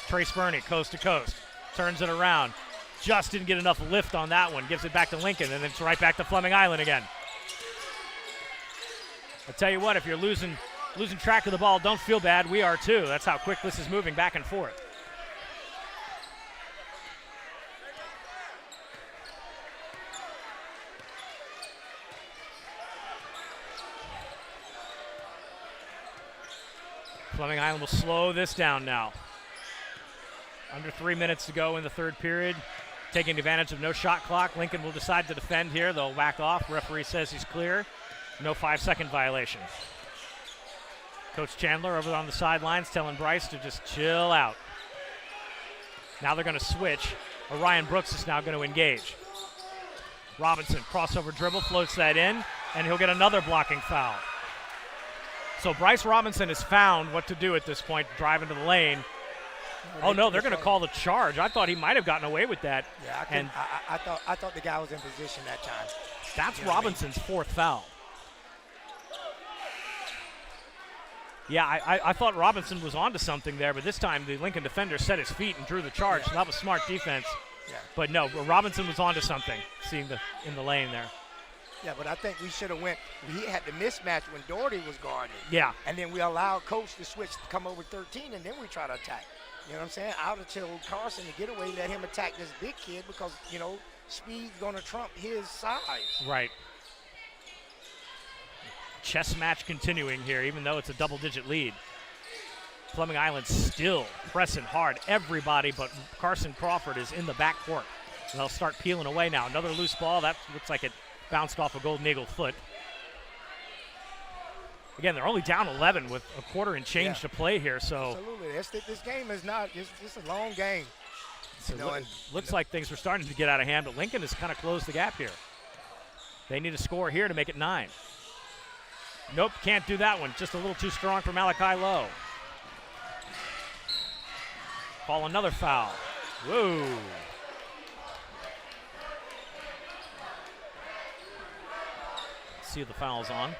Trace Burney, coast to coast, turns it around. Just didn't get enough lift on that one. Gives it back to Lincoln, and it's right back to Fleming Island again. I tell you what, if you're losing track of the ball, don't feel bad. We are too. That's how quick this is moving back and forth. Fleming Island will slow this down now. Under 3 minutes to go in the third period. Taking advantage of no shot clock. Lincoln will decide to defend here. They'll back off. Referee says he's clear. No 5-second violation. Coach Chandler over on the sidelines telling Bryce to just chill out. Now they're going to switch. Orion Brooks is now going to engage. Robinson, crossover dribble, floats that in, and he'll get another blocking foul. So Bryce Robinson has found what to do at this point, drive into the lane. Oh no, they're going to call the charge. I thought he might have gotten away with that. Yeah, I thought the guy was in position that time. That's Robinson's 4th foul. Yeah, I thought Robinson was onto something there, but this time the Lincoln defender set his feet and drew the charge. So that was smart defense. Yeah. But no, Robinson was onto something, seeing in the lane there. Yeah, but I think we should have went. He had the mismatch when Doherty was guarding. Yeah. And then we allowed Coach to switch to come over 13, and then we try to attack. You know what I'm saying? I would have told Carson to get away, let him attack this big kid because, you know, speed's going to trump his size. Right. Chess match continuing here, even though it's a double-digit lead. Fleming Island still pressing hard. Everybody but Carson Crawford is in the backcourt. And they'll start peeling away now. Another loose ball. That looks like it bounced off a Golden Eagle foot. Again, they're only down 11 with a quarter and change to play here. So absolutely, this game is not. It's a long game. So looks like things were starting to get out of hand, but Lincoln has kind of closed the gap here. They need a score here to make it 9. Nope, can't do that one. Just a little too strong for Malachi Lowe. Call another foul. Whoa. See who the foul's on.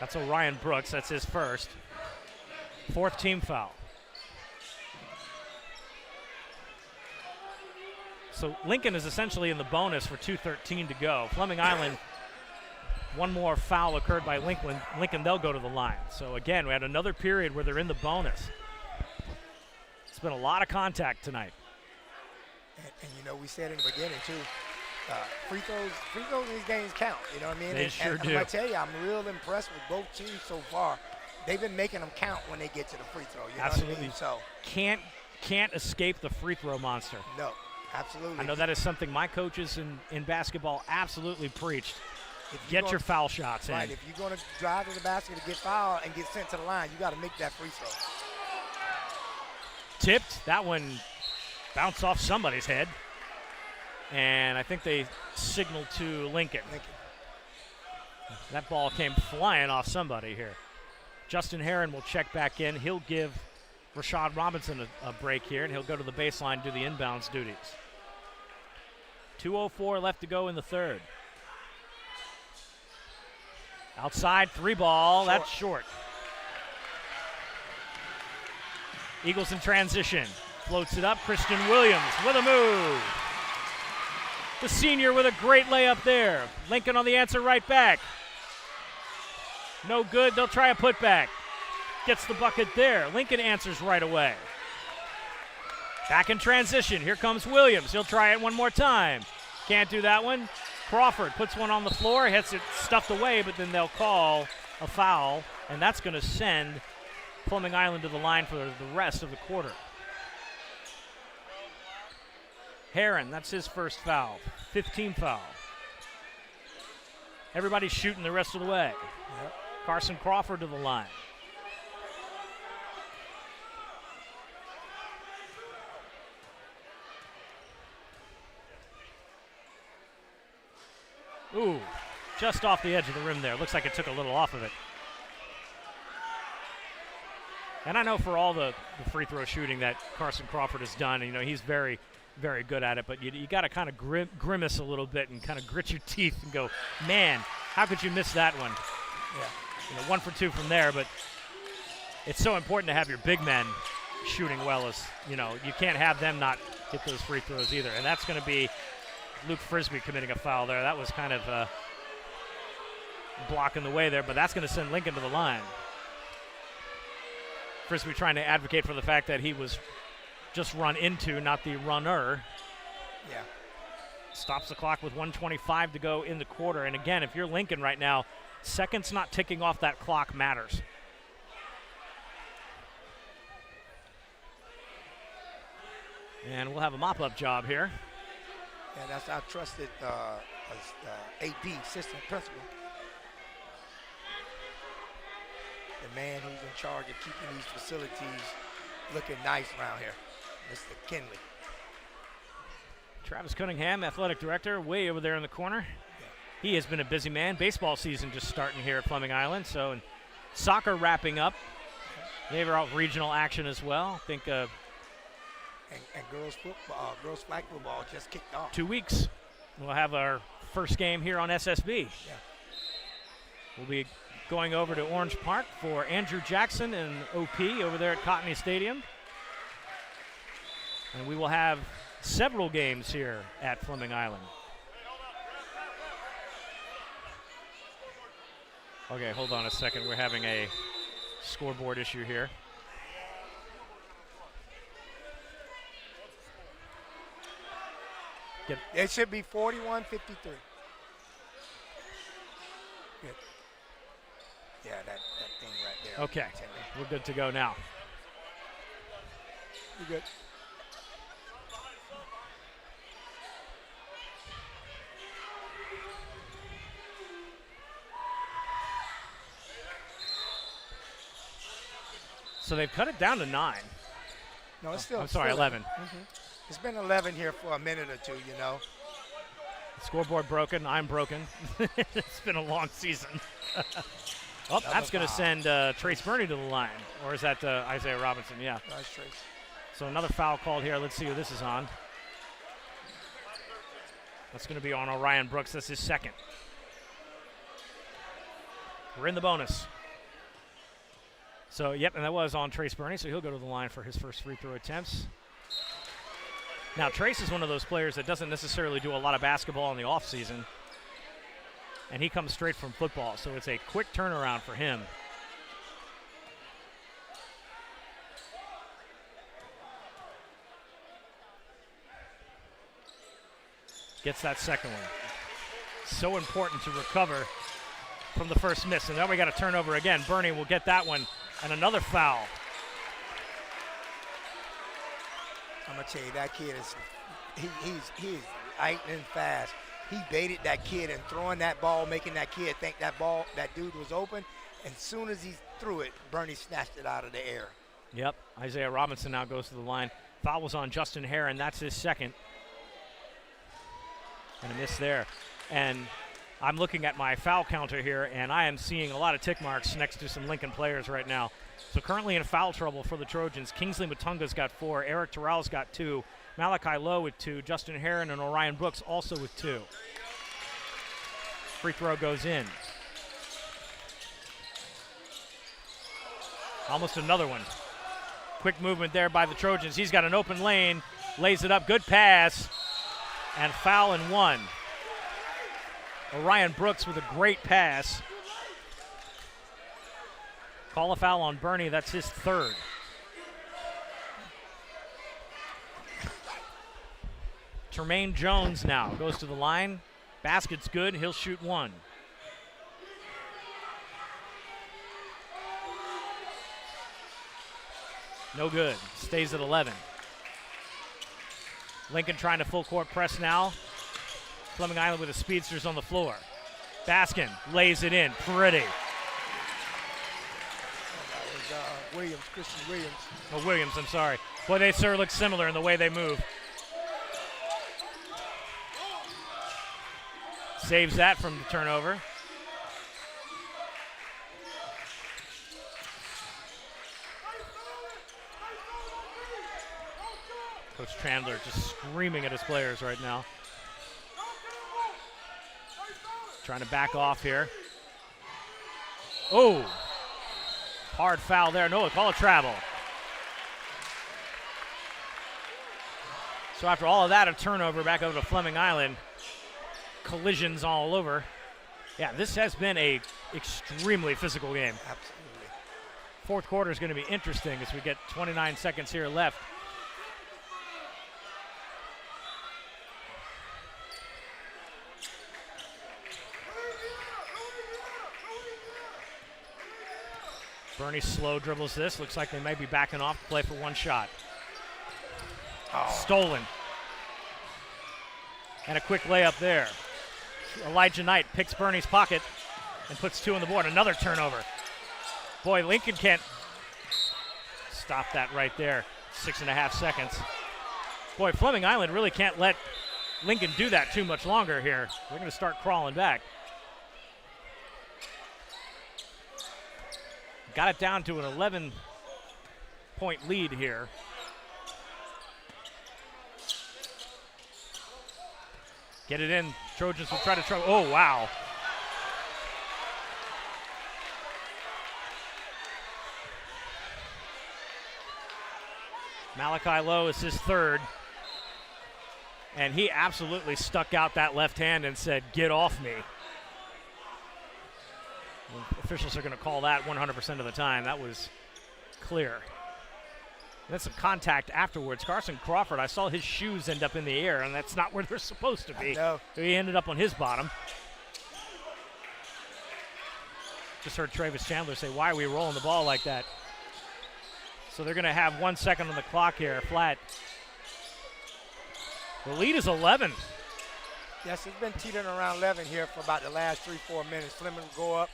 That's Orion Brooks. That's his first. 4th team foul. So Lincoln is essentially in the bonus for 2:13 to go. Fleming Island, one more foul occurred by Lincoln, they'll go to the line. So again, we had another period where they're in the bonus. It's been a lot of contact tonight. And you know, we said in the beginning too, free throws in these games count. You know what I mean? They sure do. I'm gonna tell you, I'm real impressed with both teams so far. They've been making them count when they get to the free throw. You know absolutely. What I mean? So can't escape the free throw monster. No, absolutely. I know that is something my coaches in basketball absolutely preached. Get your foul shots in. Right. If you're going to drive to the basket to get fouled and get sent to the line, you got to make that free throw. Tipped. That one bounced off somebody's head. And I think they signaled to Lincoln. That ball came flying off somebody here. Justin Herron will check back in. He'll give Rashad Robinson a break here, and he'll go to the baseline, do the inbounds duties. 2:04 left to go in the third. Outside, 3 ball. Short. That's short. Eagles in transition. Floats it up. Christian Williams with a move. The senior with a great layup there. Lincoln on the answer right back. No good. They'll try a putback. Gets the bucket there. Lincoln answers right away. Back in transition. Here comes Williams. He'll try it one more time. Can't do that one. Crawford puts one on the floor, hits it stuffed away, but then they'll call a foul, and that's going to send Fleming Island to the line for the rest of the quarter. Herron, that's his first foul. 15 foul. Everybody's shooting the rest of the way. Yep. Carson Crawford to the line. Ooh, just off the edge of the rim there. Looks like it took a little off of it. And I know for all the free throw shooting that Carson Crawford has done, he's very, very good at it, but you got to kind of grimace a little bit and kind of grit your teeth and go, man, how could you miss that one? Yeah. 1 for 2 from there, but it's so important to have your big men shooting well as, you can't have them not hit those free throws either. And that's going to be Luke Frisbee committing a foul there. That was kind of blocking the way there, but that's going to send Lincoln to the line. Frisbee trying to advocate for the fact that he was just run into, not the runner. Yeah. Stops the clock with 1:25 to go in the quarter. And again, if you're Lincoln right now, seconds not ticking off that clock matters. And we'll have a mop-up job here. Yeah, that's our trusted AD, assistant principal. The man who's in charge of keeping these facilities looking nice around here, Mr. Kinley. Travis Cunningham, athletic director, way over there in the corner. Yeah. He has been a busy man. Baseball season just starting here at Fleming Island. So, and soccer wrapping up. They have out regional action as well. I think and girls football, girls flag football just kicked off. 2 weeks. We'll have our first game here on SSB. Yeah. We'll be going over to Orange Park for Andrew Jackson and OP over there at Cottony Stadium. And we will have several games here at Fleming Island. Okay, hold on a second. We're having a scoreboard issue here. It should be 41-53. Good. Yeah, that thing right there. Okay, we're good to go now. You good? So they've cut it down to 9. No, it's still. I'm sorry, 11. Mm-hmm. It's been 11 here for a minute or two, Scoreboard broken. I'm broken. It's been a long season. Oh, that's going to send Trace Burney to the line. Or is that Isaiah Robinson? Yeah. Nice, Trace. So another foul called here. Let's see who this is on. That's going to be on Orion Brooks. That's his second. We're in the bonus. So, yep, and that was on Trace Burney, so he'll go to the line for his first free throw attempts. Now, Trace is one of those players that doesn't necessarily do a lot of basketball in the offseason, and he comes straight from football, so it's a quick turnaround for him. Gets that second one. So important to recover from the first miss, and now we got a turnover again. Burney will get that one, and another foul. I'm gonna tell you, that kid is he's lightning fast. He baited that kid and throwing that ball, making that kid think that dude was open. And as soon as he threw it, Burney snatched it out of the air. Yep, Isaiah Robinson now goes to the line. Foul was on Justin Herron, that's his second. And a miss there. And I'm looking at my foul counter here, and I am seeing a lot of tick marks next to some Lincoln players right now. So currently in foul trouble for the Trojans. Kingsley Matunga's got 4. Eric Terrell's got 2. Malachi Lowe with 2. Justin Herron and Orion Brooks also with 2. Free throw goes in. Almost another one. Quick movement there by the Trojans. He's got an open lane. Lays it up. Good pass. And foul and 1. Orion Brooks with a great pass. Call a foul on Burney. That's his third. Tremaine Jones now goes to the line. Basket's good. He'll shoot 1. No good. Stays at 11. Lincoln trying to full court press now. Fleming Island with the speedsters on the floor. Baskin lays it in. Pretty. Williams, Christian Williams. Oh, Williams, I'm sorry. Boy, they sure look similar in the way they move. Saves that from the turnover. Coach Chandler just screaming at his players right now. Trying to back off here. Oh, hard foul there. No, call a travel. So after all of that, a turnover back over to Fleming Island. Collisions all over. Yeah, this has been a extremely physical game. Absolutely. Fourth quarter is going to be interesting as we get 29 seconds here left. Bernie slow dribbles this. Looks like they might be backing off to play for one shot. Stolen. And a quick layup there. Elijah Knight picks Bernie's pocket and puts 2 on the board. Another turnover. Boy, Lincoln can't stop that right there. 6.5 seconds. Boy, Fleming Island really can't let Lincoln do that too much longer here. They're going to start crawling back. Got it down to an 11-point lead here. Get it in. Trojans will try to trouble. Oh, wow. Malachi Lowe is his third. And he absolutely stuck out that left hand and said, "Get off me." And officials are going to call that 100% of the time. That was clear. And then some contact afterwards. Carson Crawford, I saw his shoes end up in the air, and that's not where they're supposed to be. So he ended up on his bottom. Just heard Travis Chandler say, "Why are we rolling the ball like that?" So they're going to have 1 second on the clock here, flat. The lead is 11. Yes, it's been teetering around 11 here for about the last 3-4 minutes. Fleming will go up.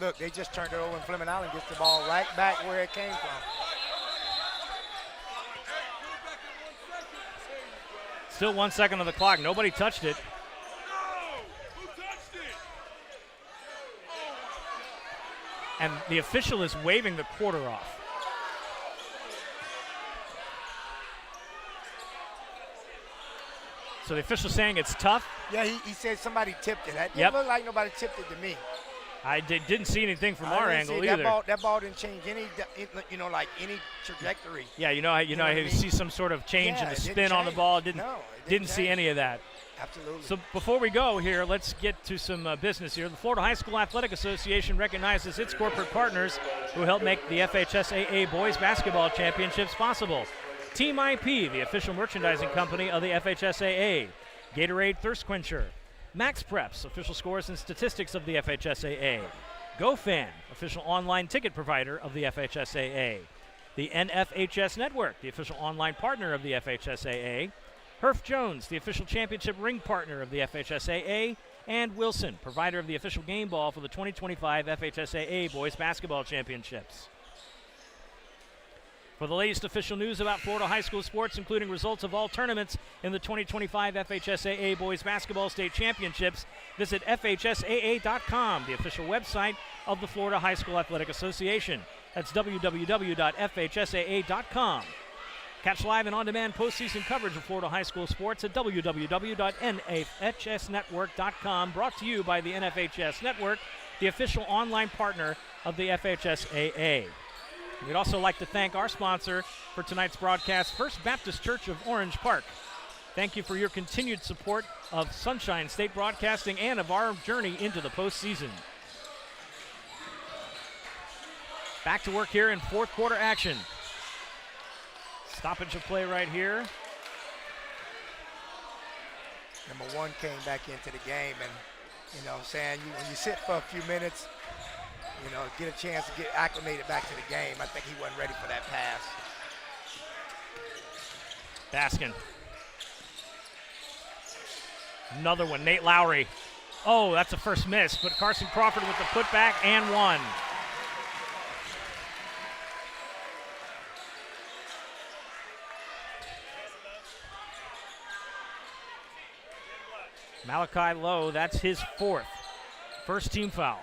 Look, they just turned it over, and Fleming Island gets the ball right back where it came from. Still 1 second on the clock. Nobody touched it. And the official is waving the quarter off. So the official saying it's tough. Yeah, he said somebody tipped it. That Yep. didn't look like nobody tipped it to me. I didn't see anything from our didn't angle see either. That ball didn't change any, like any trajectory. Yeah, you know, what I you mean? see some sort of change Yeah, in the it didn't spin on the change. ball. No, it Didn't see change. any of that. Absolutely. So before we go here, let's get to some business here. The Florida High School Athletic Association recognizes its corporate partners who help make the FHSAA Boys Basketball Championships possible. Team IP, the official merchandising company of the FHSAA. Gatorade Thirst Quencher. Max Preps, official scores and statistics of the FHSAA. GoFan, official online ticket provider of the FHSAA. The NFHS Network, the official online partner of the FHSAA. Herf Jones, the official championship ring partner of the FHSAA. And Wilson, provider of the official game ball for the 2025 FHSAA Boys Basketball Championships. For the latest official news about Florida high school sports, including results of all tournaments in the 2025 FHSAA Boys Basketball State Championships, visit FHSAA.com, the official website of the Florida High School Athletic Association. That's www.fhsaa.com. Catch live and on-demand postseason coverage of Florida high school sports at www.nhsnetwork.com, brought to you by the NFHS Network, the official online partner of the FHSAA. We'd also like to thank our sponsor for tonight's broadcast, First Baptist Church of Orange Park. Thank you for your continued support of Sunshine State Broadcasting and of our journey into the postseason. Back to work here in fourth quarter action. Stoppage of play right here. Number one came back into the game, and you know what I'm saying, when you sit for a few minutes, you know, get a chance to get acclimated back to the game. I think he wasn't ready for that pass. Baskin. Another one, Nate Lowry. Oh, that's a first miss, but Carson Crawford with the putback and one. Malachi Lowe, that's his fourth. First team foul.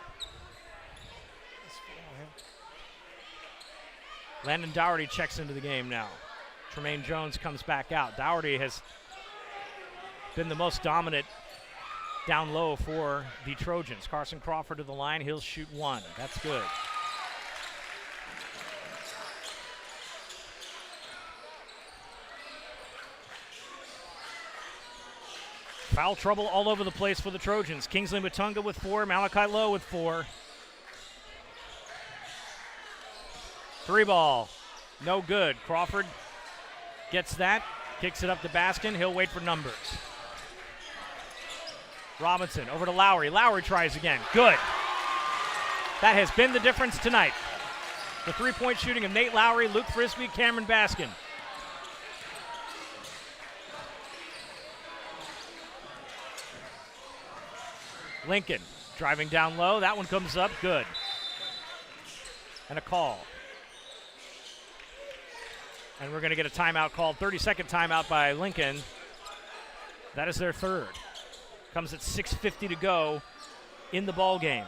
Landon Dougherty checks into the game now. Tremaine Jones comes back out. Dougherty has been the most dominant down low for the Trojans. Carson Crawford to the line. He'll shoot one. That's good. Foul trouble all over the place for the Trojans. Kingsley Matunga with 4, Malachi Lowe with 4. 3 ball, no good. Crawford gets that, kicks it up to Baskin. He'll wait for numbers. Robinson over to Lowry. Lowry tries again. Good. That has been the difference tonight. The three-point shooting of Nate Lowry, Luke Frisbee, Cameron Baskin. Lincoln driving down low. That one comes up. Good. And a call. And we're going to get a timeout called. 30-second timeout by Lincoln. That is their third. Comes at 6:50 to go in the ball game.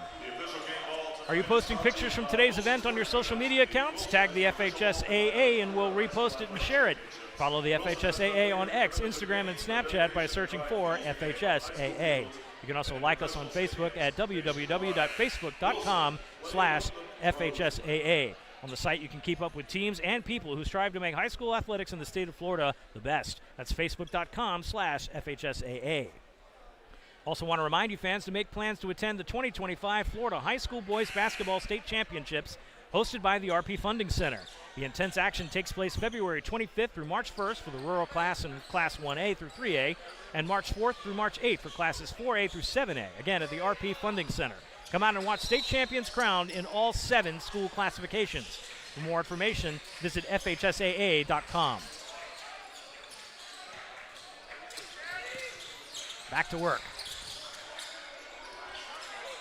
Are you posting pictures from today's event on your social media accounts? Tag the FHSAA and we'll repost it and share it. Follow the FHSAA on X, Instagram, and Snapchat by searching for FHSAA. You can also like us on Facebook at www.facebook.com/FHSAA. On the site, you can keep up with teams and people who strive to make high school athletics in the state of Florida the best. That's facebook.com/FHSAA. Also want to remind you fans to make plans to attend the 2025 Florida High School Boys Basketball State Championships hosted by the RP Funding Center. The intense action takes place February 25th through March 1st for the rural class and Class 1A through 3A, and March 4th through March 8th for Classes 4A through 7A, again at the RP Funding Center. Come out and watch state champions crowned in all 7 school classifications. For more information, visit FHSAA.com. Back to work.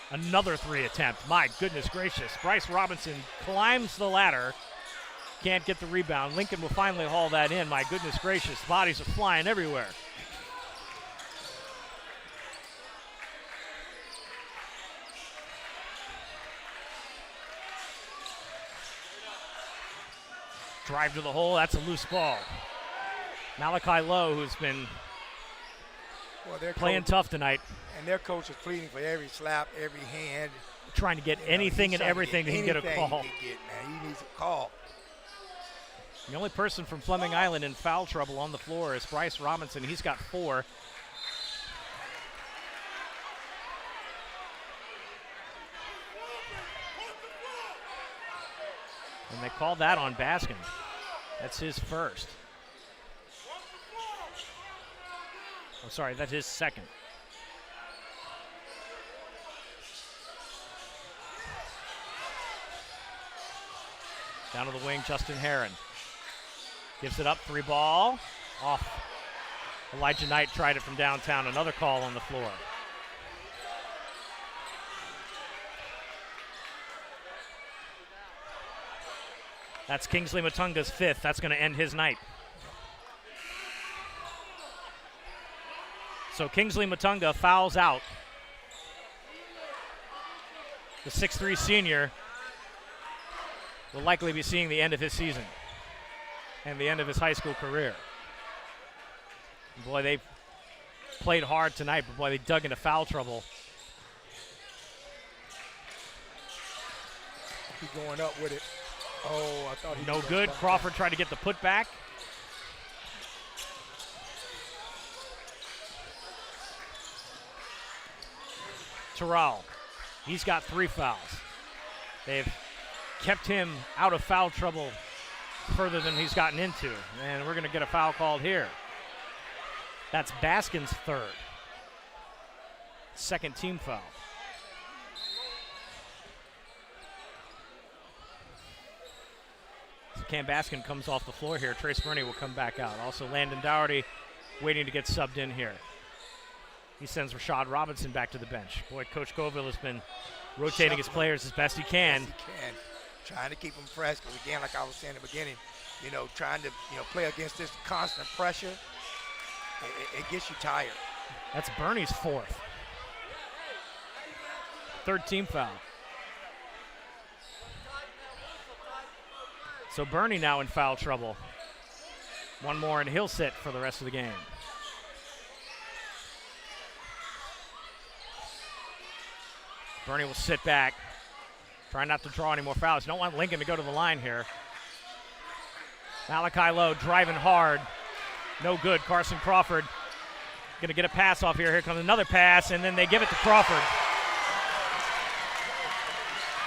Another 3 attempt. My goodness gracious. Bryce Robinson climbs the ladder. Can't get the rebound. Lincoln will finally haul that in. My goodness gracious. Bodies are flying everywhere. Drive to the hole. That's a loose ball. Malachi Lowe, who's been playing tough tonight. And their coach is pleading for every slap, every hand. Trying to get anything and everything he can get a call. He needs a call. The only person from Fleming Island in foul trouble on the floor is Bryce Robinson. He's got 4. And they called that on Baskin. That's his first. I'm sorry, that's his second. Down to the wing, Justin Herron. Gives it up, 3 ball. Off. Elijah Knight tried it from downtown. Another call on the floor. That's Kingsley Matunga's 5th. That's going to end his night. So Kingsley Matunga fouls out. The 6'3 senior will likely be seeing the end of his season and the end of his high school career. And boy, they played hard tonight, but boy, they dug into foul trouble. He's going up with it. Oh, I thought he no good. Crawford tried to get the putback. Terrell, he's got 3 fouls. They've kept him out of foul trouble further than he's gotten into. And we're going to get a foul called here. That's Baskin's 3rd. Second team foul. So Cam Baskin comes off the floor here. Trace Burney will come back out. Also Landon Dougherty waiting to get subbed in here. He sends Rashad Robinson back to the bench. Boy, Coach Goville has been rotating his players as best he can. Yes, he can. Trying to keep them fresh, because again, like I was saying in the beginning, trying to play against this constant pressure, it gets you tired. That's Bernie's fourth. Third team foul. So Bernie now in foul trouble. One more and he'll sit for the rest of the game. Bernie will sit back. Try not to draw any more fouls. Don't want Lincoln to go to the line here. Malachi Lowe driving hard. No good. Carson Crawford going to get a pass off here. Here comes another pass, and then they give it to Crawford.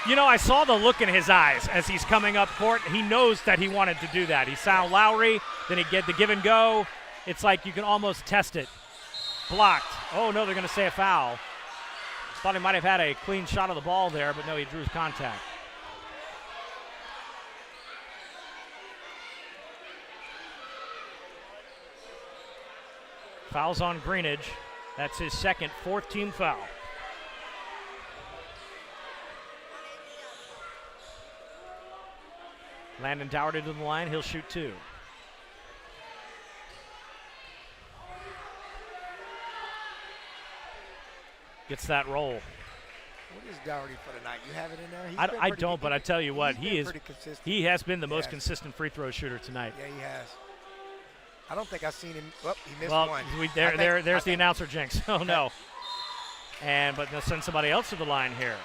You know, I saw the look in his eyes as he's coming up court. He knows that he wanted to do that. He found Lowry, then he get the give and go. It's like you can almost test it. Blocked. Oh, no, they're going to say a foul. Thought he might have had a clean shot of the ball there, but no, he drew his contact. Fouls on Greenidge. That's his second, fourth team foul. Landon Dougherty to the line. He'll shoot two. Gets that roll. What is Dougherty for tonight? You have it in there? I don't, but I tell you what, he has been the most Yes. consistent free throw shooter tonight. Yeah, he has. I don't think I've seen him. Well, he missed Well, one. there's the announcer jinx. Oh, no. But they'll send somebody else to the line here.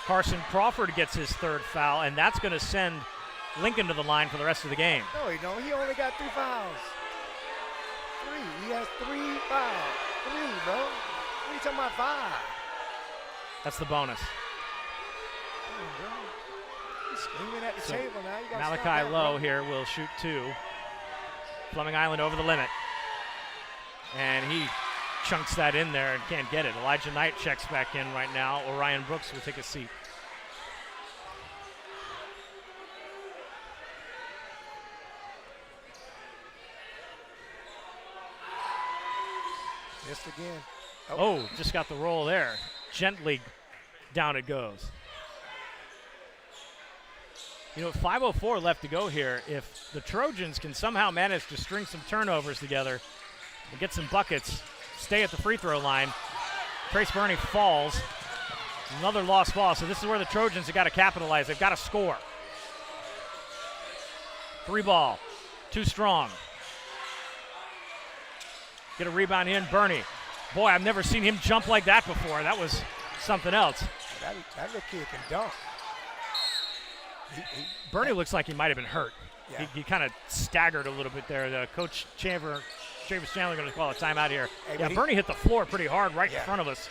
Carson Crawford gets his third foul, and that's going to send Lincoln to the line for the rest of the game. No, he don't. He only got 3 fouls. 3. He has 3 fouls. 3, bro. What are you talking about 5? That's the bonus. Come on, bro. He's screaming at the So table now. You gotta stop Malachi that, Lowe bro. here will shoot two. Fleming Island over the limit. And he chunks that in there and can't get it. Elijah Knight checks back in right now. Orion Brooks will take a seat. Missed again. Oh, just got the roll there. Gently down it goes. You know, 5:04 left to go here. If the Trojans can somehow manage to string some turnovers together and get some buckets, stay at the free throw line, Trace Burney falls. Another lost ball. So this is where the Trojans have got to capitalize. They've got to score. 3 ball. Too strong. Get a rebound in. Burney. Boy, I've never seen him jump like that before. That was something else. That little kid can dunk. Burney looks like he might have been hurt. Yeah. He kind of staggered a little bit there. Coach Travis Chandler going to call a timeout here. Hey, yeah, Burney hit the floor pretty hard right Yeah. in front of us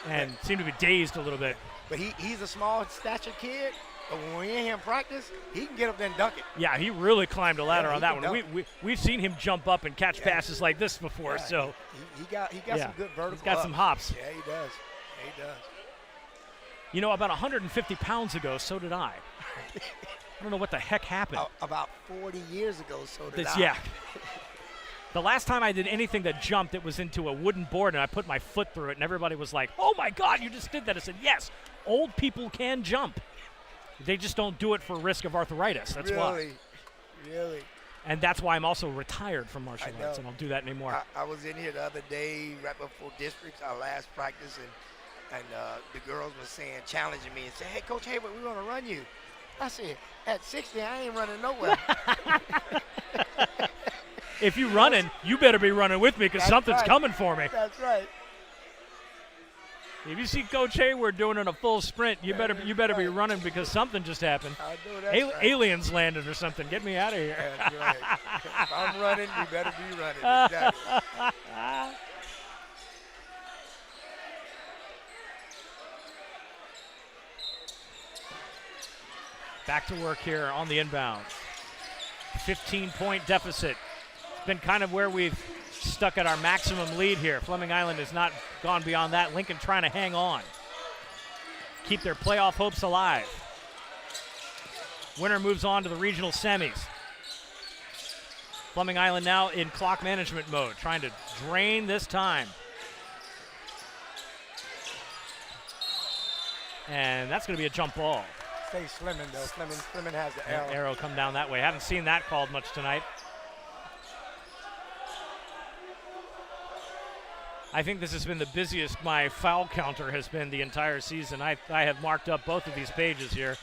and seemed to be dazed a little bit. But he's a small stature kid. But when we're in here in practice, he can get up there and dunk it. Yeah, he really climbed a ladder Yeah, on he that can one. We've seen him jump up and catch passes like this before, Yeah, so he got yeah. some good vertical. He's got some ups. hops. Yeah, he does. Yeah, he does. You know, about 150 pounds ago, so did I. I don't know what the heck happened. About 40 years ago, so did I. Yeah. The last time I did anything that jumped, it was into a wooden board, and I put my foot through it, and everybody was like, "Oh my God, you just did that!" I said, "Yes, old people can jump. They just don't do it for risk of arthritis. That's why." Really? And that's why I'm also retired from martial I arts, know. and I don't do that anymore. I was in here the other day, right before districts, our last practice, and the girls were saying, challenging me, and saying, "Hey, Coach Hayward, we want to run you." I said, "At 60, I ain't running nowhere." If you running, you better be running with me because That's something's right. coming for me. That's right. If you see Coach Hayward doing in a full sprint, you better be running because something just happened. I know that's right. Aliens landed or something. Get me out of here. That's right. If I'm running, you better be running. Exactly. Back to work here on the inbound. 15-point deficit. It's been kind of where we've stuck at our maximum lead here. Fleming Island has not gone beyond that. Lincoln trying to hang on. Keep their playoff hopes alive. Winner moves on to the regional semis. Fleming Island now in clock management mode, trying to drain this time. And that's going to be a jump ball. Say Fleming, though. Fleming has the arrow. Arrow come down that way. Haven't seen that called much tonight. I think this has been the busiest my foul counter has been the entire season. I have marked up both of these pages here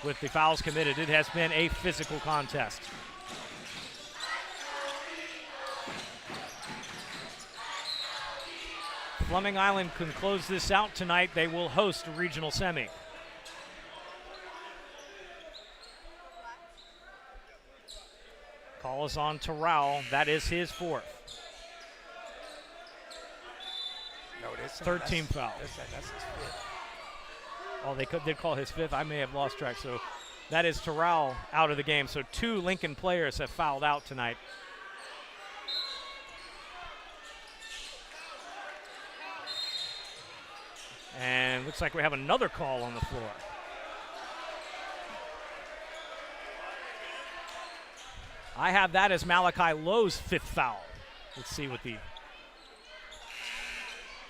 with the fouls committed. It has been a physical contest. Fleming Island can close this out tonight. They will host a regional semi. Call is on to Rowell. That is his fourth. No, this 13 fouls. That's his fifth. Oh, they did call his fifth. I may have lost track. So that is Terrell out of the game. So 2 Lincoln players have fouled out tonight. And looks like we have another call on the floor. I have that as Malachi Lowe's 5th foul. Let's see what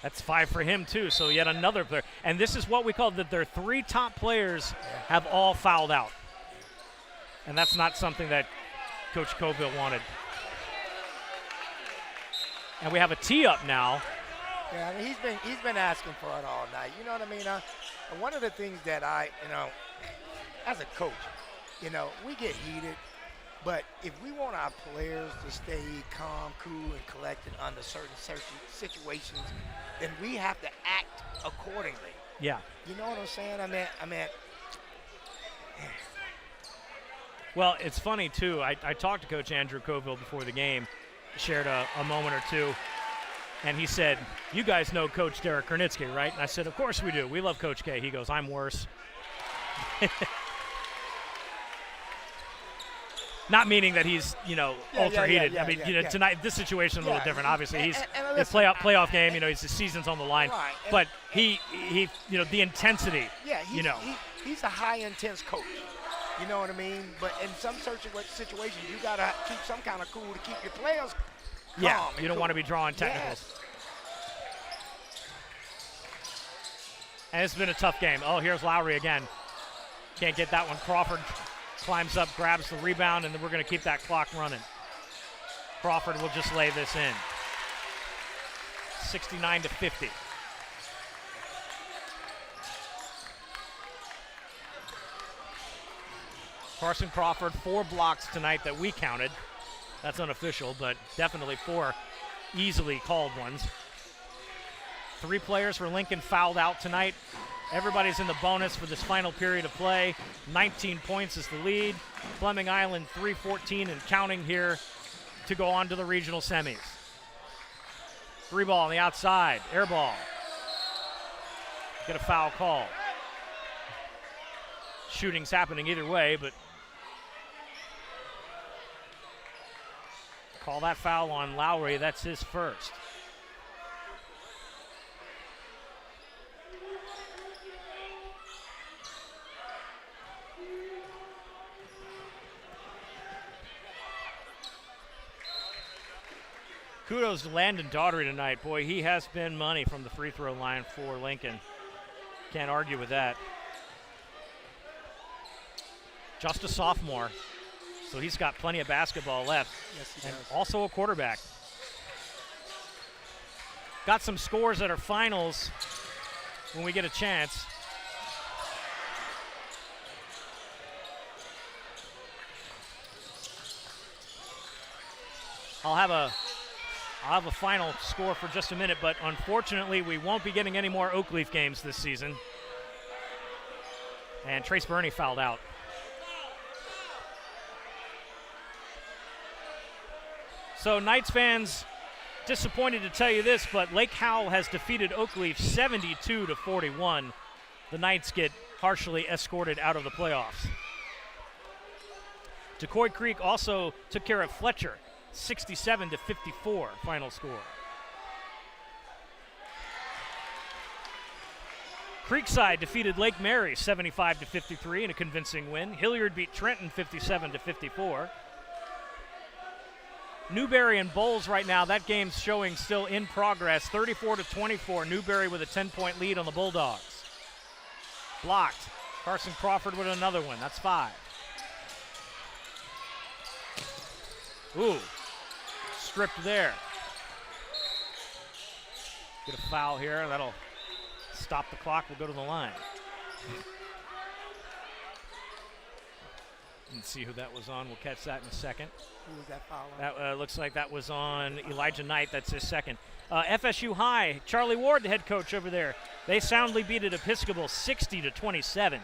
that's 5 for him too, so yet another player. And this is what we call that their 3 top players have all fouled out. And that's not something that Coach Coville wanted. And we have a tee up now. Yeah, I mean, he's been asking for it all night. You know what I mean? One of the things that as a coach, we get heated. But if we want our players to stay calm, cool, and collected under certain situations, then we have to act accordingly. Yeah. You know what I'm saying? I mean. Well, it's funny, too. I talked to Coach Andrew Coville before the game, shared a moment or two, and he said, "You guys know Coach Derek Kernitsky, right?" And I said, "Of course we do. We love Coach K." He goes, "I'm worse." Not meaning that he's, ultra-heated. Yeah, I mean, yeah. tonight, this situation is a little different. Obviously, and it's playoff game. His season's on the line. Right, but he, the intensity. Yeah, he's a high-intense coach. You know what I mean? But in some situations, you got to keep some kind of cool to keep your players calm. Yeah, you don't want to be drawing technicals. Yes. And it's been a tough game. Oh, here's Lowry again. Can't get that one. Crawford climbs up, grabs the rebound, and then we're going to keep that clock running. Crawford will just lay this in. 69-50. Carson Crawford, 4 blocks tonight that we counted. That's unofficial, but definitely 4 easily called ones. 3 players for Lincoln fouled out tonight. Everybody's in the bonus for this final period of play. 19 points is the lead. Fleming Island 3-14 and counting here to go on to the regional semis. 3 ball on the outside, air ball. Get a foul call. Shooting's happening either way, but call that foul on Lowry. That's his first. Kudos to Landon Daughtry tonight. Boy, he has been money from the free throw line for Lincoln. Can't argue with that. Just a sophomore, so he's got plenty of basketball left. Yes, he and does. Also a quarterback. Got some scores at our finals when we get a chance. I'll have a final score for just a minute, but unfortunately we won't be getting any more Oakleaf games this season. And Trace Burney fouled out. So Knights fans, disappointed to tell you this, but Lake Howell has defeated Oakleaf 72-41. The Knights get harshly escorted out of the playoffs. Decoy Creek also took care of Fletcher, 67-54 final score. Creekside defeated Lake Mary 75-53 in a convincing win. Hilliard beat Trenton 57-54. Newberry and Bowles right now, that game's showing still in progress. 34-24, Newberry with a 10-point lead on the Bulldogs. Blocked. Carson Crawford with another one. That's 5. Ooh, stripped there. Get a foul here. That'll stop the clock. We'll go to the line. And see who that was on. We'll catch that in a second. Who was that foul on? That looks like that was on Elijah Knight. That's his second. FSU High, Charlie Ward, the head coach over there. They soundly beat it Episcopal 60-27.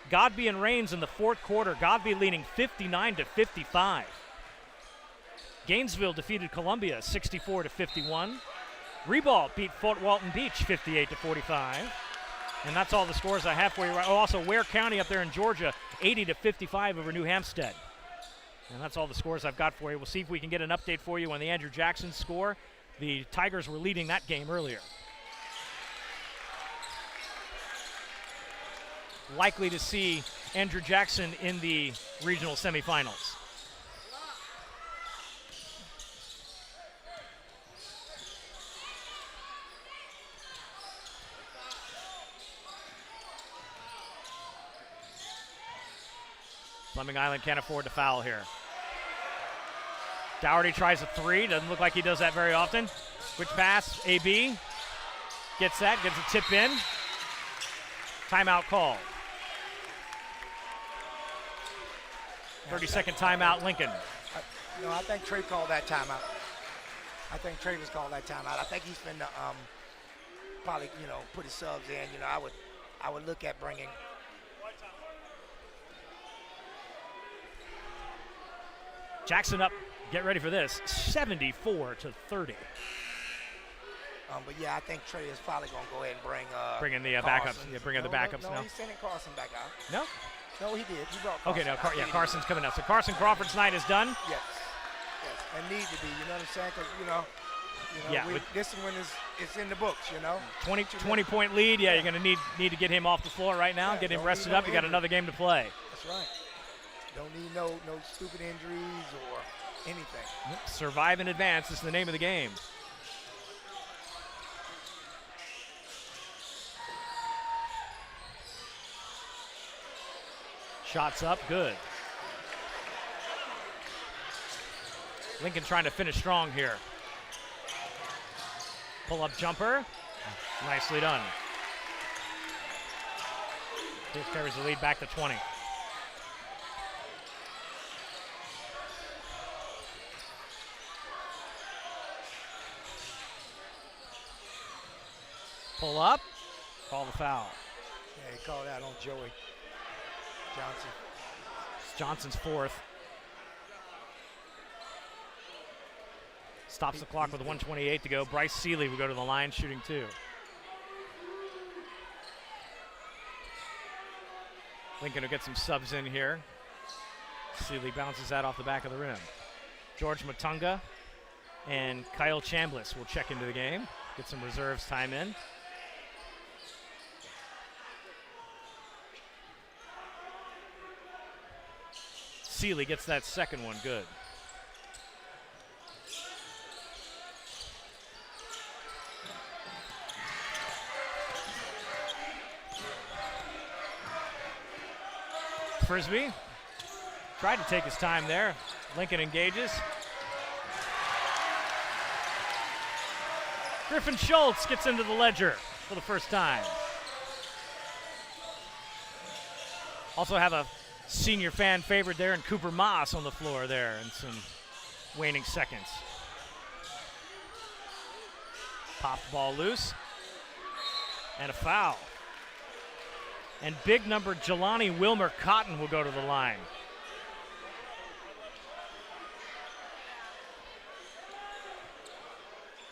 Godby and Rains in the fourth quarter. Godby leading 59-55. Gainesville defeated Columbia 64-51. Ribault beat Fort Walton Beach 58-45. And that's all the scores I have for you. Oh, also Ware County up there in Georgia, 80-55 over New Hampstead. And that's all the scores I've got for you. We'll see if we can get an update for you on the Andrew Jackson score. The Tigers were leading that game earlier. Likely to see Andrew Jackson in the regional semifinals. Fleming Island can't afford to foul here. Dougherty tries a 3. Doesn't look like he does that very often. Switch pass, AB. Gets that, gets a tip in. Timeout called. 30-second timeout, Lincoln. I think Trey called that timeout. I think Trey was called that timeout. I think he's finna probably, put his subs in. I would look at bringing. Jackson up. Get ready for this. 74-30. But yeah, I think Trey is probably going to go ahead and bring in the Carson. backups. Yeah, bring in the backups now. No, he's sending Carson back out. No? No, he did. He brought Carson. Okay, no, Carson's coming out. So Carson Crawford's night is done. Yes, and need to be. You know what I'm saying? Because this one it's in the books. 20-point lead. Yeah, you're going to need to get him off the floor right now. Get him rested up. You got another game to play. That's right. Don't need no stupid injuries or anything. Survive and advance is the name of the game. Shots up, good. Lincoln trying to finish strong here. Pull-up jumper, nicely done. This carries the lead back to 20. Pull up, call the foul. Yeah, he called out on Joey Johnson. It's Johnson's fourth. Stops the clock with 1:28 to go. Bryce Seeley will go to the line shooting 2. Lincoln will get some subs in here. Seeley bounces that off the back of the rim. George Matunga and Kyle Chambliss will check into the game. Get some reserves time in. Seeley gets that second one good. Frisbee tried to take his time there. Lincoln engages. Griffin Schultz gets into the ledger for the first time. Also have a senior fan favorite there in Cooper Moss on the floor there in some waning seconds. Popped ball loose. And a foul. And big number Jelani Wilmer Cotton will go to the line.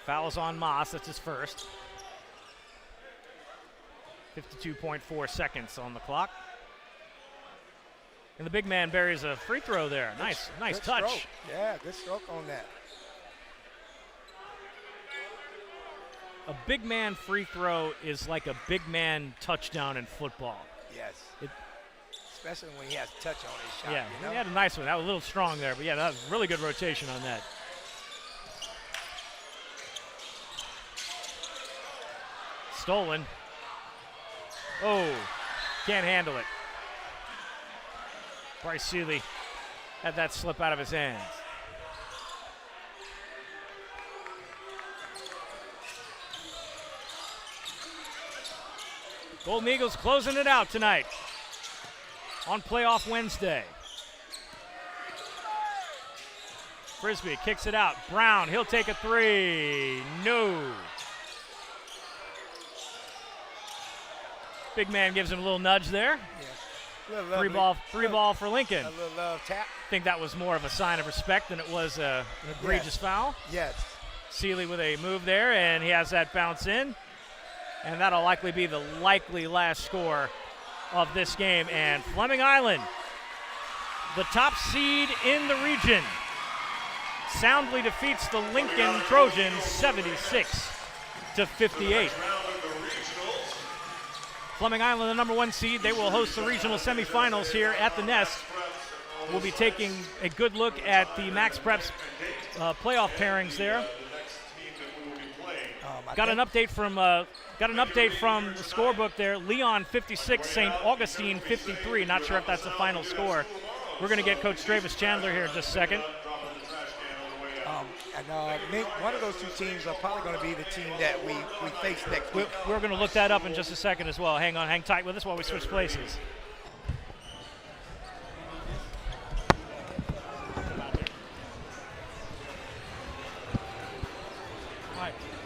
Foul's on Moss, that's his first. 52.4 seconds on the clock. And the big man buries a free throw there. Nice good touch. Stroke. Yeah, good stroke on that. A big man free throw is like a big man touchdown in football. Yes. Especially when he has touch on his shot. Yeah, he had a nice one. That was a little strong there, but yeah, that was really good rotation on that. Stolen. Oh, can't handle it. Bryce Seeley had that slip out of his hands. Golden Eagles closing it out tonight on Playoff Wednesday. Frisbee kicks it out. Brown, he'll take a three. No. Big man gives him a little nudge there. Yeah. Three ball for Lincoln. A little love tap. I think that was more of a sign of respect than it was an egregious foul. Yes. Seeley with a move there, and he has that bounce in. And that'll likely be the likely last score of this game. And Fleming Island, the top seed in the region, soundly defeats the Lincoln Trojans 76-58. Fleming Island, the number 1 seed, they will host the regional semifinals here at the Nest. We'll be taking a good look at the Max Preps playoff pairings there. Got an update from the scorebook there. Leon 56, St. Augustine 53. Not sure if that's the final score. We're going to get Coach Travis Chandler here in just a second. Nick, one of those two teams are probably going to be the team that we face next week. We're going to look that up in just a second as well. Hang tight with us while we switch places.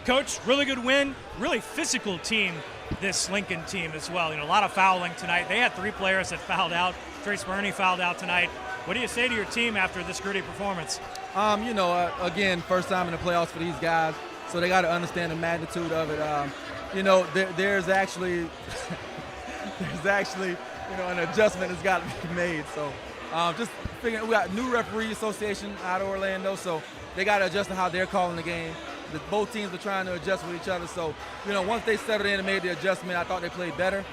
Coach, really good win, really physical team, this Lincoln team as well. A lot of fouling tonight. They had 3 players that fouled out. Trace Burney fouled out tonight. What do you say to your team after this gritty performance? Again, first time in the playoffs for these guys, so they got to understand the magnitude of it. There's actually an adjustment that's got to be made. So just figuring, we got new referee association out of Orlando, so they got to adjust to how they're calling the game. Both teams are trying to adjust with each other. So, once they settled in and made the adjustment, I thought they played better.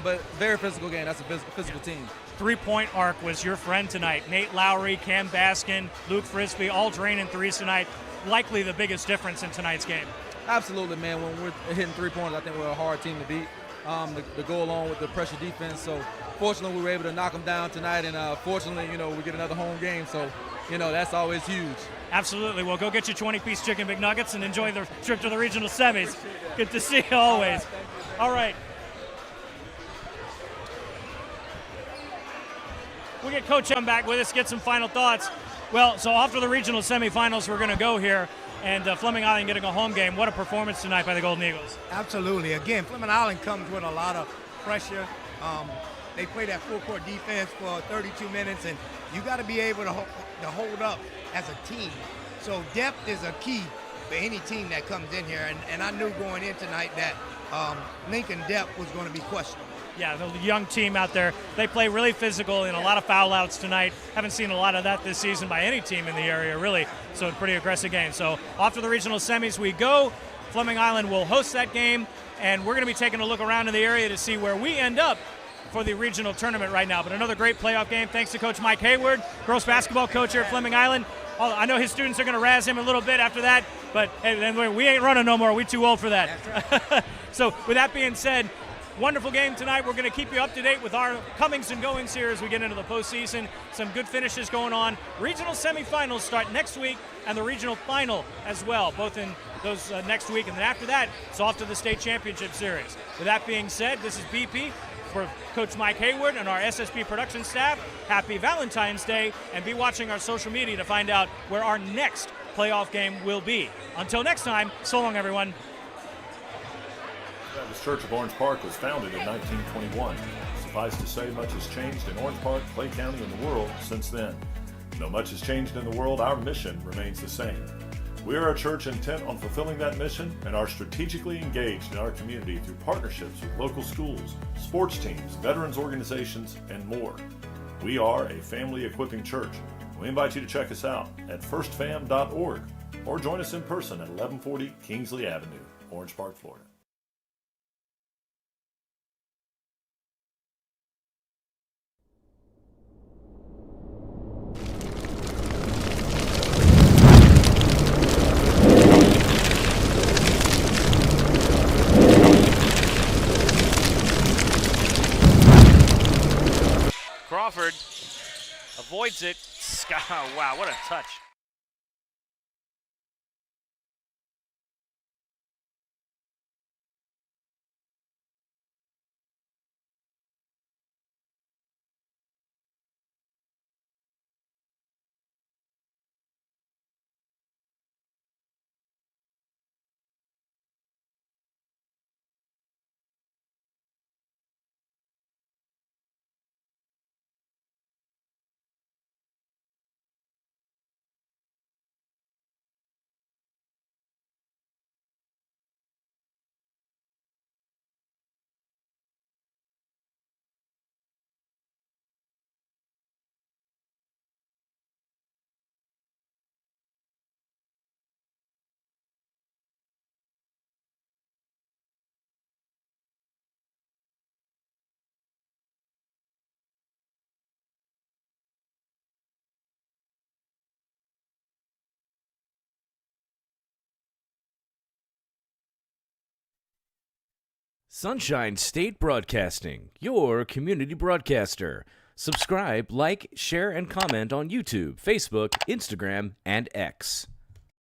But very physical game. That's a physical team. 3-point arc was your friend tonight. Nate Lowry, Cam Baskin, Luke Frisbee, all draining threes tonight. Likely the biggest difference in tonight's game. Absolutely, man. When we're hitting 3 pointers, I think we're a hard team to beat. To go along with the pressure defense. So, fortunately, we were able to knock them down tonight. And fortunately, we get another home game. So, that's always huge. Absolutely. Well, go get your 20-piece chicken McNuggets and enjoy the trip to the regional semis. Good to see you always. All right. We'll get Coach M back with us, get some final thoughts. Well, so after the regional semifinals, we're going to go here, and Fleming Island getting a home game. What a performance tonight by the Golden Eagles. Absolutely. Again, Fleming Island comes with a lot of pressure. They play that full-court defense for 32 minutes, and you got to be able to hold up as a team. So depth is a key for any team that comes in here, and I knew going in tonight that Lincoln depth was going to be questionable. Yeah, the young team out there, they play really physical and a lot of foul outs tonight. Haven't seen a lot of that this season by any team in the area, really. So a pretty aggressive game. So off to the regional semis we go. Fleming Island will host that game, and we're going to be taking a look around in the area to see where we end up for the regional tournament right now. But another great playoff game thanks to Coach Mike Hayward, girls basketball coach here at Fleming Island. I know his students are going to razz him a little bit after that, but hey, we ain't running no more. We too old for that. That's right. So with that being said, wonderful game tonight. We're going to keep you up to date with our comings and goings here as we get into the postseason. Some good finishes going on. Regional semifinals start next week, and the regional final as well, both in those next week. And then after that, it's off to the state championship series. With that being said, this is BP for Coach Mike Hayward and our SSP production staff. Happy Valentine's Day, and be watching our social media to find out where our next playoff game will be. Until next time, so long, everyone. The Baptist Church of Orange Park was founded in 1921. Suffice to say, much has changed in Orange Park, Clay County, and the world since then. Though much has changed in the world, our mission remains the same. We are a church intent on fulfilling that mission and are strategically engaged in our community through partnerships with local schools, sports teams, veterans organizations, and more. We are a family equipping church. We invite you to check us out at firstfam.org or join us in person at 1140 Kingsley Avenue, Orange Park, Florida. Crawford avoids it. Wow, what a touch. Sunshine State Broadcasting, your community broadcaster. Subscribe, like, share, and comment on YouTube, Facebook, Instagram, and X.